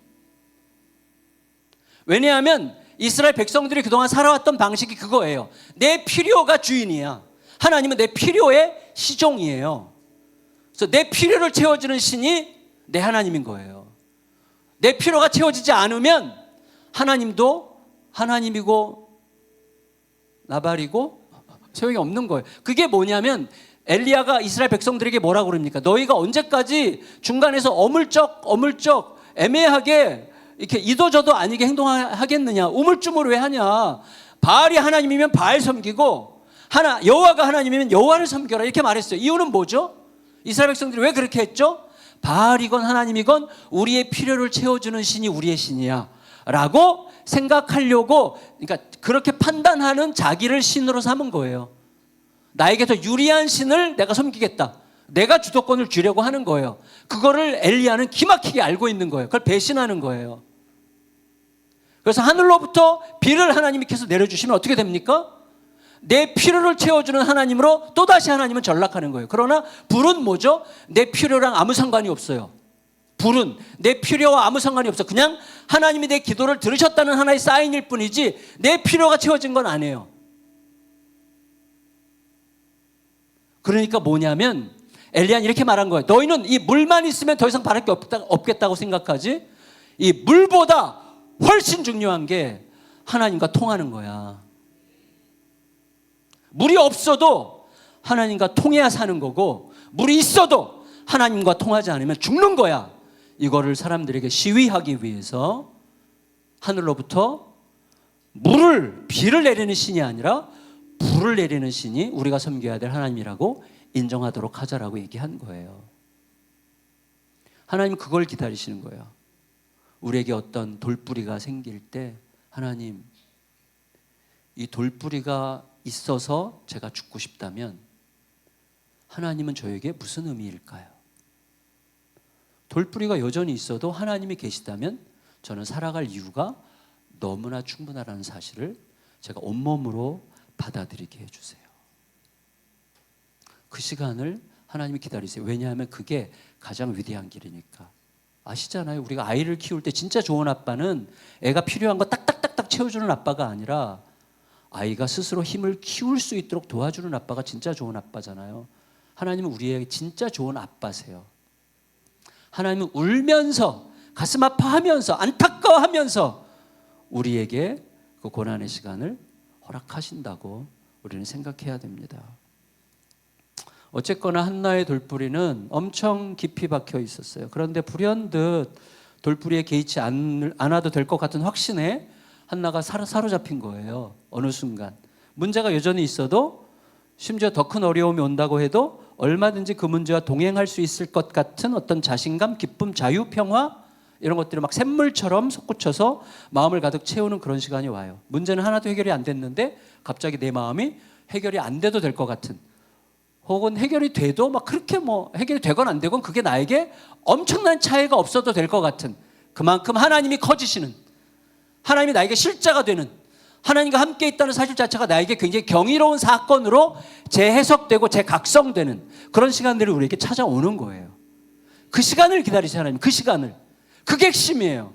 A: 왜냐하면 이스라엘 백성들이 그동안 살아왔던 방식이 그거예요. 내 필요가 주인이야. 하나님은 내 필요의 시종이에요. 그래서 내 필요를 채워주는 신이 내 하나님인 거예요. 내 필요가 채워지지 않으면 하나님도 하나님이고 나발이고 소용이 없는 거예요. 그게 뭐냐면 엘리야가 이스라엘 백성들에게 뭐라고 그럽니까? 너희가 언제까지 중간에서 어물쩍 애매하게 이렇게 이도저도 아니게 행동하겠느냐? 우물쭈물 왜 하냐? 바알이 하나님이면 바알 섬기고 여호와가 하나님이면 여호와를 섬겨라, 이렇게 말했어요. 이유는 뭐죠? 이스라엘 백성들이 왜 그렇게 했죠? 바알이건 하나님이건 우리의 필요를 채워주는 신이 우리의 신이야 라고 생각하려고, 그러니까 그렇게 판단하는 자기를 신으로 삼은 거예요. 나에게 더 유리한 신을 내가 섬기겠다, 내가 주도권을 쥐려고 하는 거예요. 그거를 엘리야는 기막히게 알고 있는 거예요. 그걸 배신하는 거예요. 그래서 하늘로부터 비를 하나님이 계속 내려주시면 어떻게 됩니까? 내 필요를 채워주는 하나님으로 또다시 하나님은 전락하는 거예요. 그러나 불은 뭐죠? 내 필요랑 아무 상관이 없어요. 불은 내 필요와 아무 상관이 없어. 그냥 하나님이 내 기도를 들으셨다는 하나의 사인일 뿐이지 내 필요가 채워진 건 아니에요. 그러니까 뭐냐면 엘리야는 이렇게 말한 거예요. 너희는 이 물만 있으면 더 이상 바랄 게 없겠다고 생각하지? 이 물보다 훨씬 중요한 게 하나님과 통하는 거야. 물이 없어도 하나님과 통해야 사는 거고, 물이 있어도 하나님과 통하지 않으면 죽는 거야. 이거를 사람들에게 시위하기 위해서 하늘로부터 비를 내리는 신이 아니라 불을 내리는 신이 우리가 섬겨야 될 하나님이라고 인정하도록 하자라고 얘기한 거예요. 하나님은 그걸 기다리시는 거예요. 우리에게 어떤 돌뿌리가 생길 때 하나님, 이 돌뿌리가 있어서 제가 죽고 싶다면 하나님은 저에게 무슨 의미일까요? 돌뿌리가 여전히 있어도 하나님이 계시다면 저는 살아갈 이유가 너무나 충분하다는 사실을 제가 온몸으로 받아들이게 해주세요. 그 시간을 하나님이 기다리세요. 왜냐하면 그게 가장 위대한 길이니까. 아시잖아요. 우리가 아이를 키울 때 진짜 좋은 아빠는 애가 필요한 거 딱딱딱딱 채워주는 아빠가 아니라 아이가 스스로 힘을 키울 수 있도록 도와주는 아빠가 진짜 좋은 아빠잖아요. 하나님은 우리에게 진짜 좋은 아빠세요. 하나님은 울면서 가슴 아파하면서 안타까워하면서 우리에게 그 고난의 시간을 허락하신다고 우리는 생각해야 됩니다. 어쨌거나 한나의 돌뿌리는 엄청 깊이 박혀 있었어요. 그런데 불현듯 돌뿌리에 개의치 않아도 될 것 같은 확신에 한나가 사로잡힌 거예요. 어느 순간 문제가 여전히 있어도, 심지어 더 큰 어려움이 온다고 해도 얼마든지 그 문제와 동행할 수 있을 것 같은 어떤 자신감, 기쁨, 자유, 평화, 이런 것들이 막 샘물처럼 솟구쳐서 마음을 가득 채우는 그런 시간이 와요. 문제는 하나도 해결이 안 됐는데 갑자기 내 마음이 해결이 안 돼도 될 것 같은, 혹은 해결이 돼도 막 그렇게 해결이 되건 안 되건 그게 나에게 엄청난 차이가 없어도 될 것 같은, 그만큼 하나님이 커지시는, 하나님이 나에게 실자가 되는, 하나님과 함께 있다는 사실 자체가 나에게 굉장히 경이로운 사건으로 재해석되고 재각성되는 그런 시간들이 우리에게 찾아오는 거예요. 그 시간을 기다리세요. 하나님, 그 시간을. 그게 핵심이에요.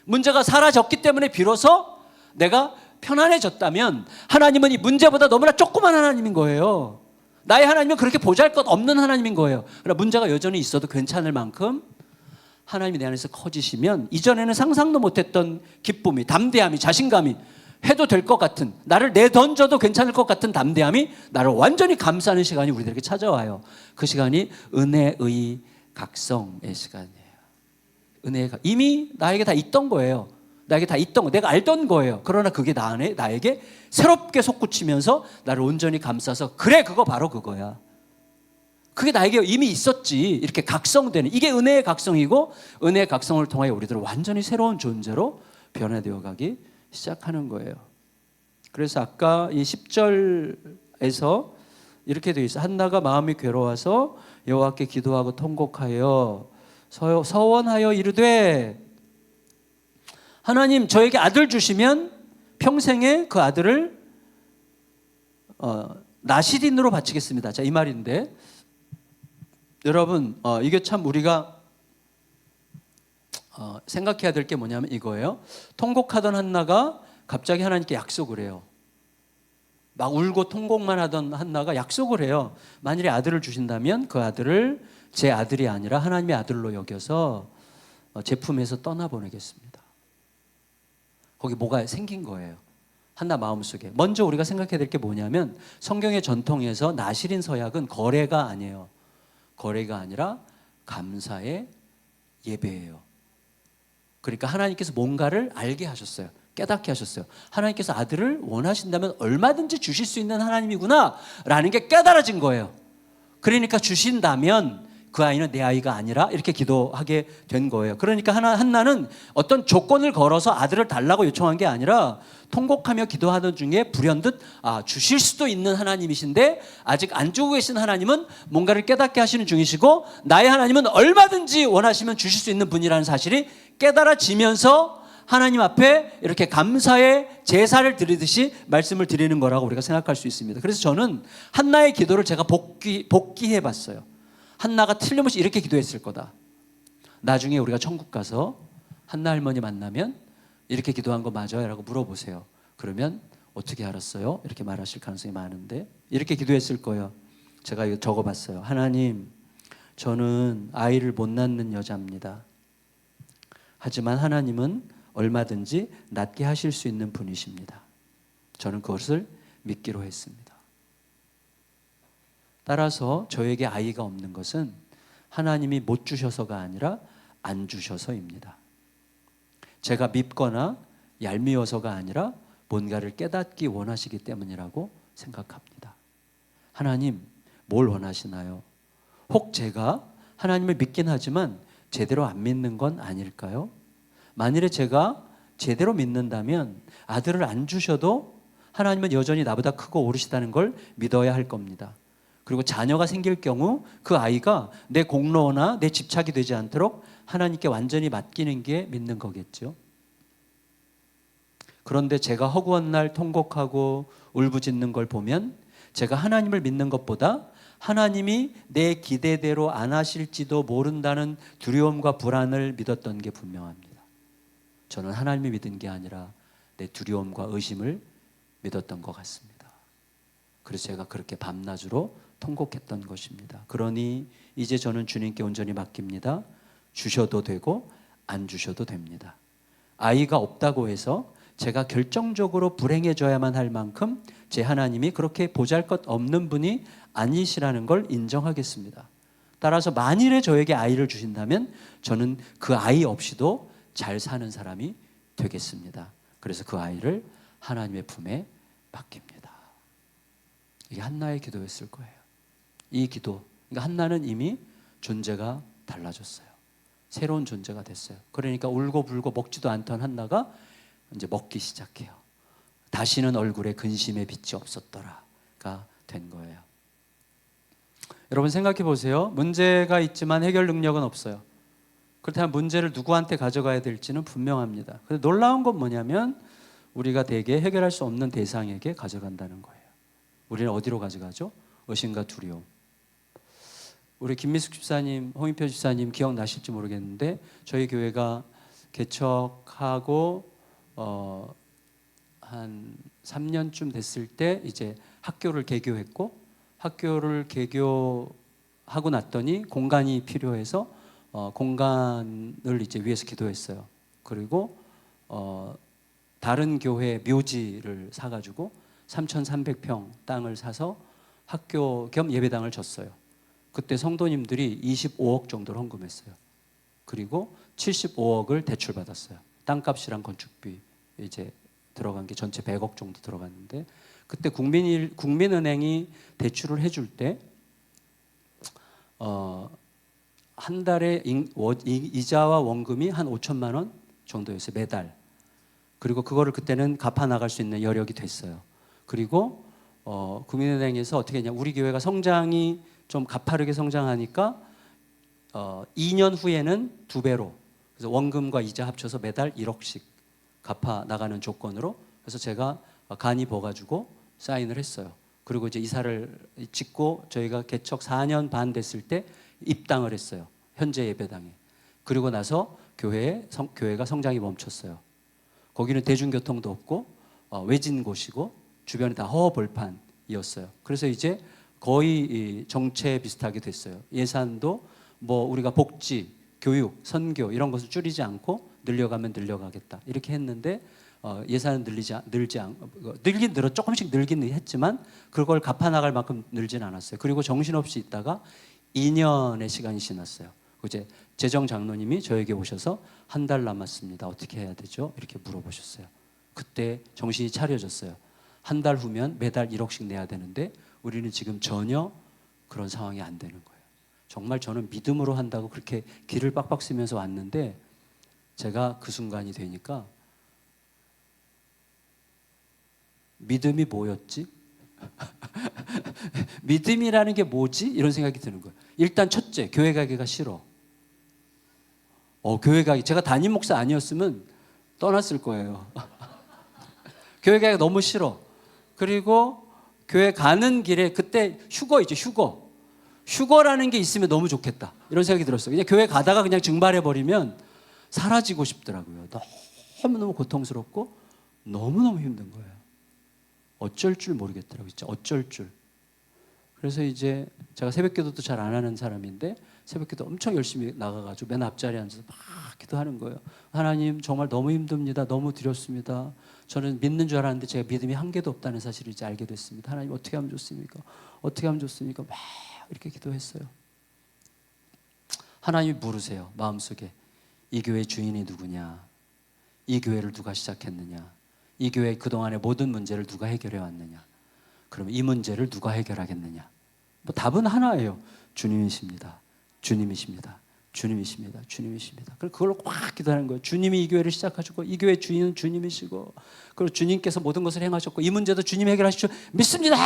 A: 문제가 사라졌기 때문에 비로소 내가 편안해졌다면 하나님은 이 문제보다 너무나 조그만 하나님인 거예요. 나의 하나님은 그렇게 보잘것없는 하나님인 거예요. 그러나 문제가 여전히 있어도 괜찮을 만큼 하나님이 내 안에서 커지시면 이전에는 상상도 못했던 기쁨이, 담대함이, 자신감이, 해도 될 것 같은, 나를 내던져도 괜찮을 것 같은 담대함이 나를 완전히 감싸는 시간이 우리들에게 찾아와요. 그 시간이 은혜의 각성의 시간이에요. 이미 나에게 다 있던 거예요. 나에게 다 있던 거, 내가 알던 거예요. 그러나 그게 나에게 새롭게 솟구치면서 나를 온전히 감싸서, 그래, 그거 바로 그거야. 그게 나에게 이미 있었지. 이렇게 각성되는, 이게 은혜의 각성이고, 은혜의 각성을 통하여 우리들은 완전히 새로운 존재로 변화되어 가기 시작하는 거예요. 그래서 아까 이 10절에서 이렇게 되어 있어요. 한나가 마음이 괴로워서 여호와께 기도하고 통곡하여 서원하여 이르되, 하나님 저에게 아들 주시면 평생에 그 아들을 나시린으로 바치겠습니다. 자, 이 말인데 여러분, 이게 참 우리가 생각해야 될 게 뭐냐면 이거예요. 통곡하던 한나가 갑자기 하나님께 약속을 해요. 막 울고 통곡만 하던 한나가 약속을 해요. 만일에 아들을 주신다면 그 아들을 제 아들이 아니라 하나님의 아들로 여겨서 제 품에서 떠나보내겠습니다. 거기 뭐가 생긴 거예요. 한나 마음속에. 먼저 우리가 생각해야 될 게 뭐냐면, 성경의 전통에서 나시린 서약은 거래가 아니에요. 거래가 아니라 감사의 예배예요. 그러니까 하나님께서 뭔가를 알게 하셨어요. 깨닫게 하셨어요. 하나님께서 아들을 원하신다면 얼마든지 주실 수 있는 하나님이구나 라는 게 깨달아진 거예요. 그러니까 주신다면 그 아이는 내 아이가 아니라 이렇게 기도하게 된 거예요. 그러니까 한나는 어떤 조건을 걸어서 아들을 달라고 요청한 게 아니라 통곡하며 기도하던 중에 불현듯 주실 수도 있는 하나님이신데 아직 안 주고 계신 하나님은 뭔가를 깨닫게 하시는 중이시고, 나의 하나님은 얼마든지 원하시면 주실 수 있는 분이라는 사실이 깨달아지면서 하나님 앞에 이렇게 감사의 제사를 드리듯이 말씀을 드리는 거라고 우리가 생각할 수 있습니다. 그래서 저는 한나의 기도를 제가 복기해 봤어요. 한나가 틀림없이 이렇게 기도했을 거다. 나중에 우리가 천국 가서 한나 할머니 만나면 이렇게 기도한 거 맞아요? 라고 물어보세요. 그러면 어떻게 알았어요? 이렇게 말하실 가능성이 많은데 이렇게 기도했을 거예요. 제가 이거 적어봤어요. 하나님, 저는 아이를 못 낳는 여자입니다. 하지만 하나님은 얼마든지 낫게 하실 수 있는 분이십니다. 저는 그것을 믿기로 했습니다. 따라서 저에게 아이가 없는 것은 하나님이 못 주셔서가 아니라 안 주셔서입니다. 제가 밉거나 얄미워서가 아니라 뭔가를 깨닫기 원하시기 때문이라고 생각합니다. 하나님, 뭘 원하시나요? 혹 제가 하나님을 믿긴 하지만 제대로 안 믿는 건 아닐까요? 만일에 제가 제대로 믿는다면 아들을 안 주셔도 하나님은 여전히 나보다 크고 오르시다는 걸 믿어야 할 겁니다. 그리고 자녀가 생길 경우 그 아이가 내 공로나 내 집착이 되지 않도록 하나님께 완전히 맡기는 게 믿는 거겠죠. 그런데 제가 허구한 날 통곡하고 울부짖는 걸 보면 제가 하나님을 믿는 것보다 하나님이 내 기대대로 안 하실지도 모른다는 두려움과 불안을 믿었던 게 분명합니다. 저는 하나님을 믿은 게 아니라 내 두려움과 의심을 믿었던 것 같습니다. 그래서 제가 그렇게 밤낮으로 통곡했던 것입니다. 그러니 이제 저는 주님께 온전히 맡깁니다. 주셔도 되고 안 주셔도 됩니다. 아이가 없다고 해서 제가 결정적으로 불행해져야만 할 만큼 제 하나님이 그렇게 보잘것없는 분이 아니시라는 걸 인정하겠습니다. 따라서 만일에 저에게 아이를 주신다면 저는 그 아이 없이도 잘 사는 사람이 되겠습니다. 그래서 그 아이를 하나님의 품에 맡깁니다. 이게 한나의 기도였을 거예요. 이 기도, 그러니까 한나는 이미 존재가 달라졌어요. 새로운 존재가 됐어요. 그러니까 울고 불고 먹지도 않던 한나가 이제 먹기 시작해요. 다시는 얼굴에 근심의 빛이 없었더라가 된 거예요. 여러분 생각해 보세요. 문제가 있지만 해결 능력은 없어요. 그렇다면 문제를 누구한테 가져가야 될지는 분명합니다. 근데 놀라운 건 뭐냐면 우리가 대개 해결할 수 없는 대상에게 가져간다는 거예요. 우리는 어디로 가져가죠? 의심과 두려움. 우리 김미숙 집사님, 홍인표 집사님 기억나실지 모르겠는데 저희 교회가 개척하고 한 3년쯤 됐을 때 이제 학교를 개교했고 학교를 개교하고 났더니 공간이 필요해서 공간을 이제 위해서 기도했어요. 그리고 다른 교회 묘지를 사가지고 3,300평 땅을 사서 학교 겸 예배당을 줬어요. 그때 성도님들이 25억 정도를 헌금했어요. 그리고 75억을 대출받았어요. 땅값이랑 건축비 이제 들어간 게 전체 100억 정도 들어갔는데 그때 국민은행이 대출을 해줄 때 한 달에 이자와 원금이 한 5천만 원 정도였어요. 매달. 그리고 그거를 그때는 갚아 나갈 수 있는 여력이 됐어요. 그리고 국민은행에서 어떻게 했냐, 우리 교회가 성장이 좀 가파르게 성장하니까 2년 후에는 2배로, 그래서 원금과 이자 합쳐서 매달 1억씩 갚아 나가는 조건으로, 그래서 제가 간이 버가지고 사인을 했어요. 그리고 이제 이사를 짓고 저희가 개척 4년 반 됐을 때 입당을 했어요. 현재 예배당에. 그리고 나서 교회가 성장이 멈췄어요. 거기는 대중교통도 없고 외진 곳이고 주변이 다 허허벌판이었어요. 그래서 이제 거의 정체 비슷하게 됐어요. 예산도 뭐 우리가 복지, 교육, 선교 이런 것을 줄이지 않고 늘려가면 늘려가겠다 이렇게 했는데 예산은 늘긴 늘어 조금씩 늘긴 했지만 그걸 갚아 나갈 만큼 늘진 않았어요. 그리고 정신없이 있다가 2년의 시간이 지났어요. 이제 재정 장로님이 저에게 오셔서 한 달 남았습니다. 어떻게 해야 되죠? 이렇게 물어보셨어요. 그때 정신이 차려졌어요. 한 달 후면 매달 1억씩 내야 되는데 우리는 지금 전혀 그런 상황이 안 되는 거예요. 정말 저는 믿음으로 한다고 그렇게 길을 빡빡 쓰면서 왔는데 제가 그 순간이 되니까 믿음이 뭐였지? 믿음이라는 게 뭐지? 이런 생각이 드는 거예요. 일단 첫째, 교회 가기가 싫어. 교회 가기, 제가 담임 목사 아니었으면 떠났을 거예요. 교회 가기가 너무 싫어. 그리고 교회 가는 길에 그때 휴거 있죠, 휴거. 휴거라는 게 있으면 너무 좋겠다. 이런 생각이 들었어요. 그냥 교회 가다가 그냥 증발해버리면 사라지고 싶더라고요. 너무너무 고통스럽고 너무너무 힘든 거예요. 어쩔 줄 모르겠더라고요. 진짜 어쩔 줄. 그래서 이제 제가 새벽기도도 잘 안 하는 사람인데 새벽기도 엄청 열심히 나가가지고 맨 앞자리에 앉아서 막 기도하는 거예요. 하나님 정말 너무 힘듭니다. 너무 두렵습니다. 저는 믿는 줄 알았는데 제가 믿음이 한 개도 없다는 사실을 이제 알게 됐습니다. 하나님 어떻게 하면 좋습니까? 어떻게 하면 좋습니까? 막 이렇게 기도했어요. 하나님이 물으세요. 마음속에 이 교회 주인이 누구냐? 이 교회를 누가 시작했느냐? 이 교회의 그동안의 모든 문제를 누가 해결해 왔느냐? 그럼 이 문제를 누가 해결하겠느냐? 뭐 답은 하나예요. 주님이십니다. 주님이십니다. 주님이십니다. 주님이십니다. 그걸로 꽉 기도하는 거예요. 주님이 이 교회를 시작하시고 이 교회 주인은 주님이시고 그리고 주님께서 모든 것을 행하셨고 이 문제도 주님이 해결하시죠. 믿습니다.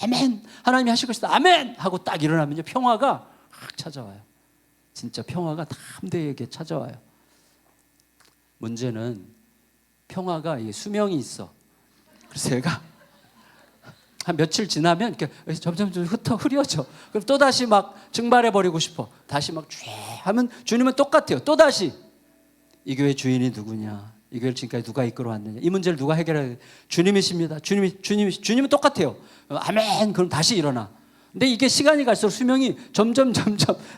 A: 아멘. 하나님이 하실 것이다. 아멘. 하고 딱 일어나면요. 평화가 확 찾아와요. 진짜 평화가 다 함대에게 찾아와요. 문제는 평화가 수명이 있어. 그래서 제가 한 며칠 지나면 이렇게 점점 흐려져. 그럼 또 다시 막 증발해 버리고 싶어. 다시 막 쫙 하면 주님은 똑같아요. 또 다시 이 교회 주인이 누구냐? 이 교회를 지금까지 누가 이끌어 왔느냐? 이 문제를 누가 해결해? 주님이십니다. 주님은 똑같아요. 아멘. 그럼 다시 일어나. 근데 이게 시간이 갈수록 수명이 점점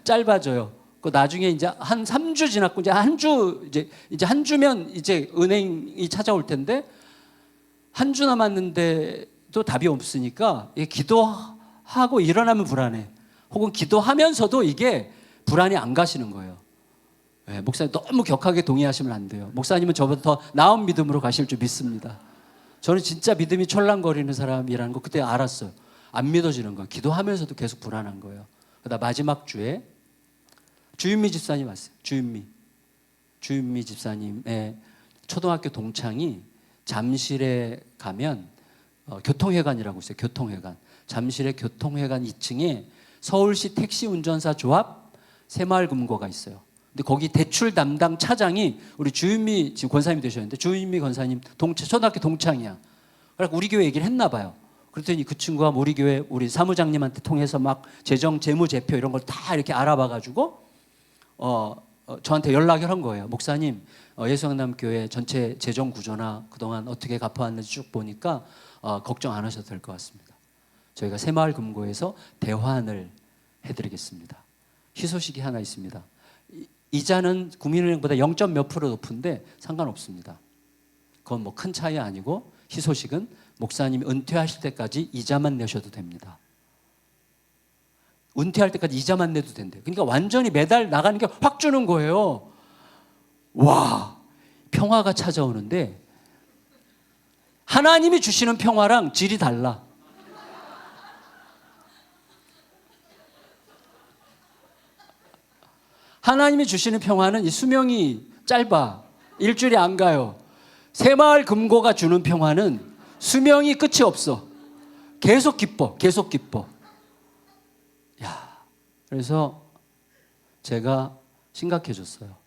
A: 짧아져요. 그 나중에 이제 한 3주 지났고 이제 한 주면 이제 은행이 찾아올 텐데 한 주 남았는데 또 답이 없으니까 기도하고 일어나면 불안해. 혹은 기도하면서도 이게 불안이 안 가시는 거예요. 네, 목사님 너무 격하게 동의하시면 안 돼요. 목사님은 저보다 더 나은 믿음으로 가실 줄 믿습니다. 저는 진짜 믿음이 철랑거리는 사람이라는 거 그때 알았어요. 안 믿어지는 거예요. 기도하면서도 계속 불안한 거예요. 그러다 마지막 주에 주윤미 집사님 왔어요. 주윤미 집사님의 초등학교 동창이 잠실에 가면 교통회관이라고 있어요. 교통회관. 잠실의 교통회관 2층에 서울시 택시운전사 조합 새마을금고가 있어요. 근데 거기 대출 담당 차장이 우리 주윤미 지금 권사님이 되셨는데 주윤미 권사님 초등학교 동창이야. 그래서 우리 교회 얘기를 했나 봐요. 그랬더니 그 친구가 우리 교회 우리 사무장님한테 통해서 막 재무제표 이런 걸 다 이렇게 알아봐가지고 저한테 연락을 한 거예요. 목사님, 예수강남교회 전체 재정 구조나 그동안 어떻게 갚아왔는지 쭉 보니까 걱정 안 하셔도 될 것 같습니다. 저희가 새마을금고에서 대환을 해드리겠습니다. 희소식이 하나 있습니다. 이자는 국민은행보다 0. 몇 % 높은데 상관없습니다. 그건 뭐 큰 차이 아니고 희소식은 목사님이 은퇴하실 때까지 이자만 내셔도 됩니다. 은퇴할 때까지 이자만 내도 된대요. 그러니까 완전히 매달 나가는 게 확 주는 거예요. 와, 평화가 찾아오는데 하나님이 주시는 평화랑 질이 달라. 하나님이 주시는 평화는 이 수명이 짧아. 일주일이 안 가요. 새마을금고가 주는 평화는 수명이 끝이 없어. 계속 기뻐. 계속 기뻐. 야, 그래서 제가 심각해졌어요.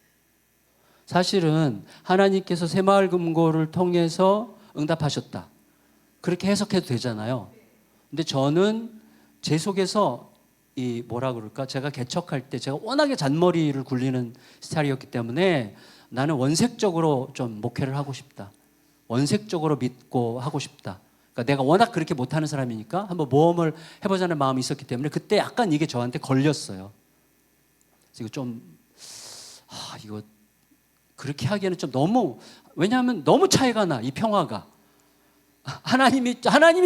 A: 사실은 하나님께서 새마을금고를 통해서 응답하셨다. 그렇게 해석해도 되잖아요. 근데 저는 제 속에서 이 뭐라 그럴까? 제가 개척할 때 제가 워낙에 잔머리를 굴리는 스타일이었기 때문에 나는 원색적으로 좀 목회를 하고 싶다. 원색적으로 믿고 하고 싶다. 그러니까 내가 워낙 그렇게 못하는 사람이니까 한번 모험을 해보자는 마음이 있었기 때문에 그때 약간 이게 저한테 걸렸어요. 그래서 이거 그렇게 하기에는 좀 너무, 왜냐하면 너무 차이가 나, 이 평화가. 하나님이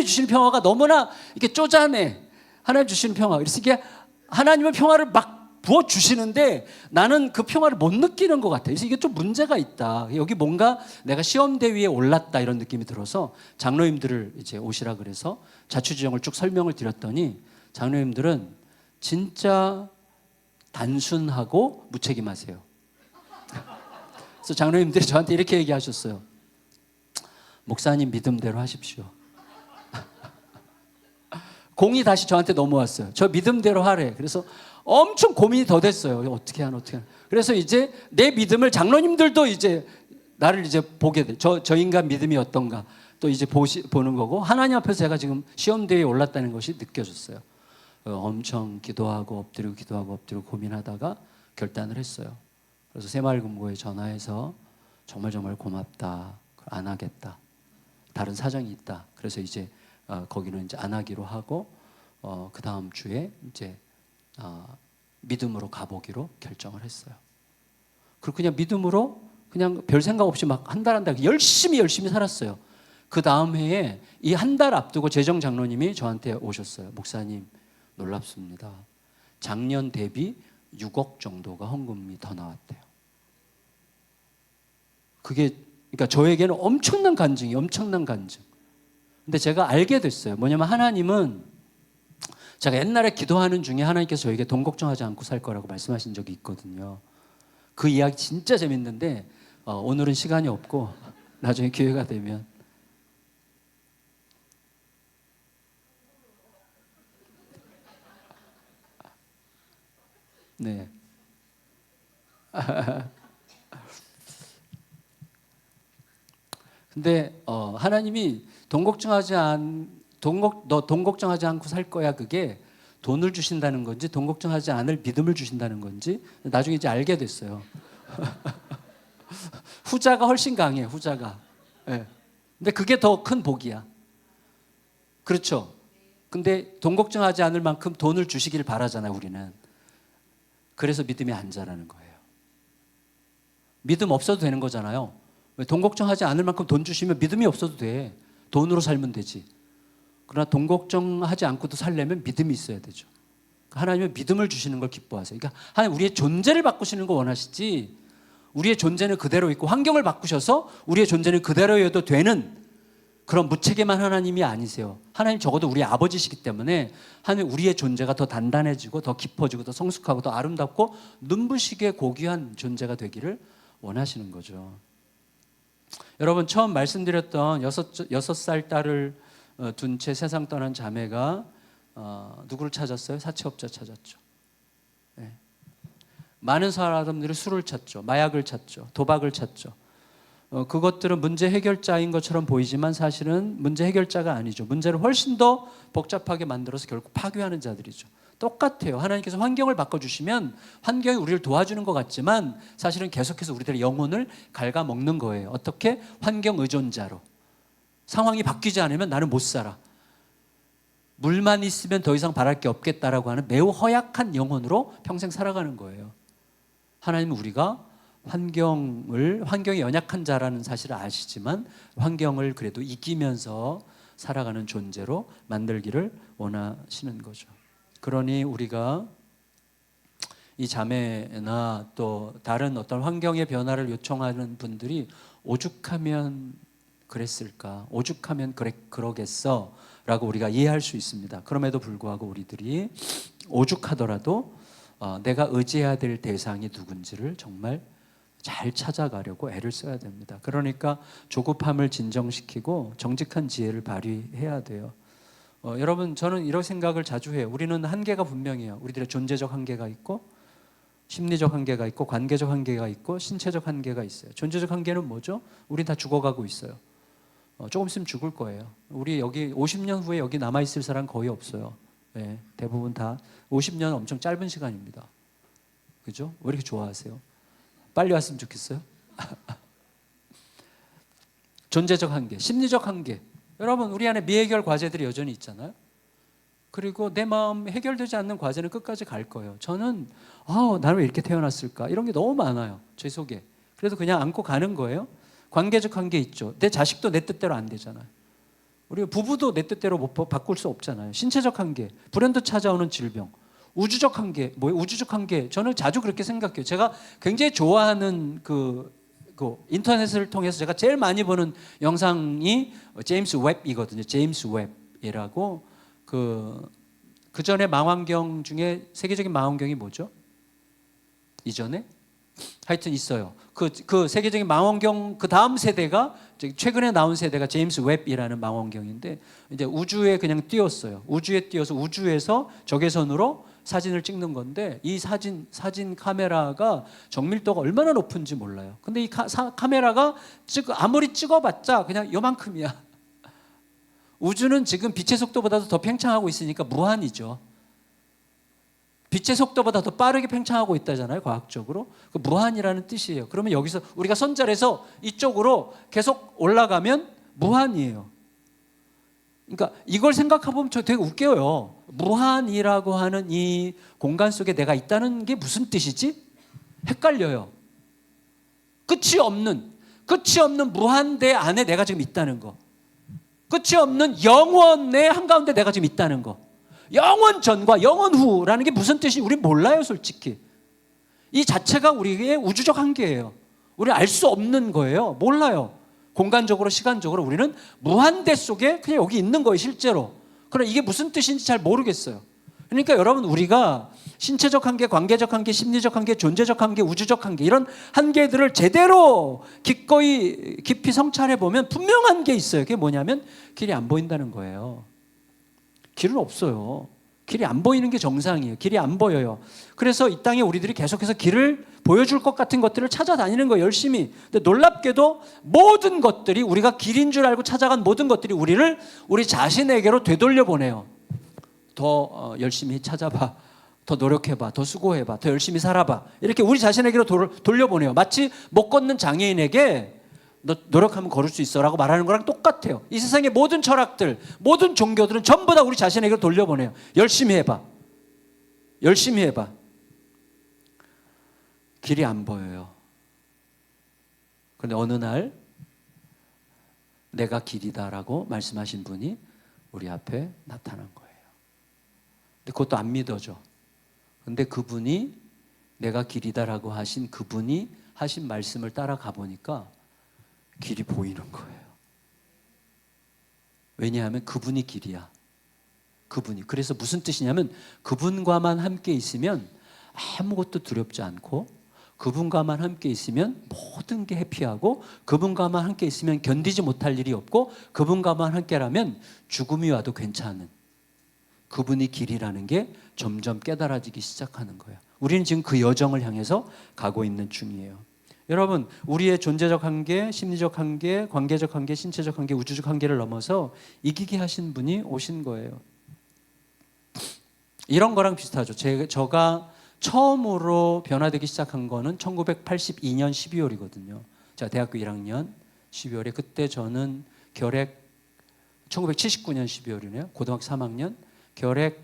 A: 주시는 평화가 너무나 이렇게 쪼잔해. 하나님 주시는 평화. 그래서 이게 하나님은 평화를 막 부어주시는데 나는 그 평화를 못 느끼는 것 같아요. 그래서 이게 좀 문제가 있다. 여기 뭔가 내가 시험대 위에 올랐다 이런 느낌이 들어서 장로님들을 이제 오시라 그래서 자초지종을 쭉 설명을 드렸더니 장로님들은 진짜 단순하고 무책임하세요. 그래서 장로님들이 저한테 이렇게 얘기하셨어요. 목사님 믿음대로 하십시오. 공이 다시 저한테 넘어왔어요. 저 믿음대로 하래. 그래서 엄청 고민이 더 됐어요. 어떻게 하나. 그래서 이제 내 믿음을 장로님들도 이제 나를 이제 보게 돼. 저 인간 믿음이 어떤가 또 이제 보는 거고, 하나님 앞에서 제가 지금 시험대에 올랐다는 것이 느껴졌어요. 엄청 기도하고 엎드리고 고민하다가 결단을 했어요. 그래서 새마을금고에 전화해서 정말 고맙다, 안 하겠다, 다른 사정이 있다. 그래서 이제 거기는 이제 안 하기로 하고, 그 다음 주에 이제 믿음으로 가보기로 결정을 했어요. 그리고 그냥 믿음으로 그냥 별 생각 없이 막 한 달 열심히 살았어요. 그 다음 해에 이 한 달 앞두고 재정 장로님이 저한테 오셨어요. 목사님, 놀랍습니다. 작년 대비 6억 정도가 헌금이 더 나왔대요. 그게 그러니까 저에게는 엄청난 간증이 엄청난 간증. 근데 제가 알게 됐어요. 뭐냐면 하나님은, 제가 옛날에 기도하는 중에 하나님께서 저에게 돈 걱정하지 않고 살 거라고 말씀하신 적이 있거든요. 그 이야기 진짜 재밌는데 오늘은 시간이 없고 나중에 기회가 되면. 네. 근데 하나님이 돈 걱정하지 않고 살 거야, 그게 돈을 주신다는 건지 돈 걱정하지 않을 믿음을 주신다는 건지 나중에 이제 알게 됐어요. 후자가 훨씬 강해, 후자가. 네. 근데 그게 더 큰 복이야. 그렇죠? 근데 돈 걱정하지 않을 만큼 돈을 주시길 바라잖아요, 우리는. 그래서 믿음이 안 자라는 거예요. 믿음 없어도 되는 거잖아요. 돈 걱정하지 않을 만큼 돈 주시면 믿음이 없어도 돼. 돈으로 살면 되지. 그러나 돈 걱정하지 않고도 살려면 믿음이 있어야 되죠. 하나님은 믿음을 주시는 걸 기뻐하세요. 그러니까 하나님 우리의 존재를 바꾸시는 거 원하시지, 우리의 존재는 그대로 있고 환경을 바꾸셔서 우리의 존재는 그대로여도 되는 그런 무책임한 하나님이 아니세요. 하나님 적어도 우리 아버지시기 때문에 하나님 우리의 존재가 더 단단해지고 더 깊어지고 더 성숙하고 더 아름답고 눈부시게 고귀한 존재가 되기를 원하시는 거죠. 여러분, 처음 말씀드렸던 6살 딸을 둔 채 세상 떠난 자매가 누구를 찾았어요? 사채업자 찾았죠. 네. 많은 사람들이 술을 찾죠. 마약을 찾죠. 도박을 찾죠. 그것들은 문제 해결자인 것처럼 보이지만 사실은 문제 해결자가 아니죠. 문제를 훨씬 더 복잡하게 만들어서 결국 파괴하는 자들이죠. 똑같아요. 하나님께서 환경을 바꿔주시면 환경이 우리를 도와주는 것 같지만 사실은 계속해서 우리들의 영혼을 갉아먹는 거예요. 어떻게? 환경 의존자로. 상황이 바뀌지 않으면 나는 못 살아. 물만 있으면 더 이상 바랄 게 없겠다라고 하는 매우 허약한 영혼으로 평생 살아가는 거예요. 하나님은 우리가 환경이 연약한 자라는 사실을 아시지만 환경을 그래도 이기면서 살아가는 존재로 만들기를 원하시는 거죠. 그러니 우리가 이 자매나 또 다른 어떤 환경의 변화를 요청하는 분들이 오죽하면 그랬을까, 오죽하면 그러겠어 라고 우리가 이해할 수 있습니다. 그럼에도 불구하고 우리들이 오죽하더라도 내가 의지해야 될 대상이 누군지를 정말 잘 찾아가려고 애를 써야 됩니다. 그러니까 조급함을 진정시키고 정직한 지혜를 발휘해야 돼요. 여러분, 저는 이런 생각을 자주 해요. 우리는 한계가 분명해요. 우리들의 존재적 한계가 있고 심리적 한계가 있고 관계적 한계가 있고 신체적 한계가 있어요. 존재적 한계는 뭐죠? 우린 다 죽어가고 있어요. 조금 있으면 죽을 거예요. 우리 여기 50년 후에 여기 남아있을 사람 거의 없어요. 네, 대부분 다 50년 엄청 짧은 시간입니다. 그죠? 왜 이렇게 좋아하세요? 빨리 왔으면 좋겠어요. 존재적 한계, 심리적 한계. 여러분, 우리 안에 미해결 과제들이 여전히 있잖아요. 그리고 내 마음 해결되지 않는 과제는 끝까지 갈 거예요. 저는 나는 왜 이렇게 태어났을까? 이런 게 너무 많아요, 제 속에. 그래도 그냥 안고 가는 거예요. 관계적 한계 있죠. 내 자식도 내 뜻대로 안 되잖아요. 우리 부부도 내 뜻대로 바꿀 수 없잖아요. 신체적 한계, 불현듯 찾아오는 질병, 우주적 한계. 뭐예요? 우주적 한계. 저는 자주 그렇게 생각해요. 제가 굉장히 좋아하는 그 인터넷을 통해서 제가 제일 많이 보는 영상이 제임스 웹이거든요. 제임스 웹이라고 그 전에 망원경 중에 세계적인 망원경이 뭐죠? 이전에? 하여튼 있어요. 그 세계적인 망원경 그 다음 세대가 최근에 나온 세대가 제임스 웹이라는 망원경인데 이제 우주에 그냥 띄웠어요. 우주에 띄워서 우주에서 적외선으로 사진을 찍는 건데 이 사진 카메라가 정밀도가 얼마나 높은지 몰라요. 근데 이 카메라가 아무리 찍어봤자 그냥 요만큼이야. 우주는 지금 빛의 속도보다도 더 팽창하고 있으니까 무한이죠. 빛의 속도보다 더 빠르게 팽창하고 있다잖아요, 과학적으로. 그 무한이라는 뜻이에요. 그러면 여기서 우리가 손절해서 이쪽으로 계속 올라가면 무한이에요. 그러니까 이걸 생각해보면 저 되게 웃겨요. 무한이라고 하는 이 공간 속에 내가 있다는 게 무슨 뜻이지? 헷갈려요. 끝이 없는 무한대 안에 내가 지금 있다는 거. 끝이 없는 영원의 한가운데 내가 지금 있다는 거. 영원 전과 영원 후라는 게 무슨 뜻인지 우리 몰라요, 솔직히. 이 자체가 우리의 우주적 한계예요. 우리 알 수 없는 거예요. 몰라요. 공간적으로 시간적으로 우리는 무한대 속에 그냥 여기 있는 거예요, 실제로. 그럼 이게 무슨 뜻인지 잘 모르겠어요. 그러니까 여러분, 우리가 신체적 한계, 관계적 한계, 심리적 한계, 존재적 한계, 우주적 한계, 이런 한계들을 제대로 기꺼이 깊이 성찰해 보면 분명한 게 있어요. 그게 뭐냐면 길이 안 보인다는 거예요. 길은 없어요. 길이 안 보이는 게 정상이에요. 길이 안 보여요. 그래서 이 땅에 우리들이 계속해서 길을 보여줄 것 같은 것들을 찾아다니는 거예요, 열심히. 근데 놀랍게도 모든 것들이, 우리가 길인 줄 알고 찾아간 모든 것들이 우리를 우리 자신에게로 되돌려 보내요. 더 열심히 찾아봐, 더 노력해봐, 더 수고해봐, 더 열심히 살아봐, 이렇게 우리 자신에게로 돌려보내요. 마치 못 걷는 장애인에게 너 노력하면 걸을 수 있어 라고 말하는 거랑 똑같아요. 이 세상의 모든 철학들, 모든 종교들은 전부 다 우리 자신에게로 돌려보내요. 열심히 해봐, 열심히 해봐. 길이 안 보여요. 그런데 어느 날 내가 길이다라고 말씀하신 분이 우리 앞에 나타난 거예요. 근데 그것도 안 믿어져. 근데 그분이, 내가 길이다라고 하신 그분이 하신 말씀을 따라가 보니까 길이 보이는 거예요. 왜냐하면 그분이 길이야. 그분이. 그래서 무슨 뜻이냐면 그분과만 함께 있으면 아무것도 두렵지 않고, 그분과만 함께 있으면 모든 게 해피하고, 그분과만 함께 있으면 견디지 못할 일이 없고, 그분과만 함께라면 죽음이 와도 괜찮은, 그분이 길이라는 게 점점 깨달아지기 시작하는 거예요. 우리는 지금 그 여정을 향해서 가고 있는 중이에요. 여러분, 우리의 존재적 한계, 심리적 한계, 관계적 한계, 신체적 한계, 우주적 한계를 넘어서 이기게 하신 분이 오신 거예요. 이런 거랑 비슷하죠. 제가 처음으로 변화되기 시작한 거는 1982년 12월이거든요. 제가 대학교 1학년 12월에, 그때 저는 결핵, 1979년 12월이네요. 고등학교 3학년 결핵을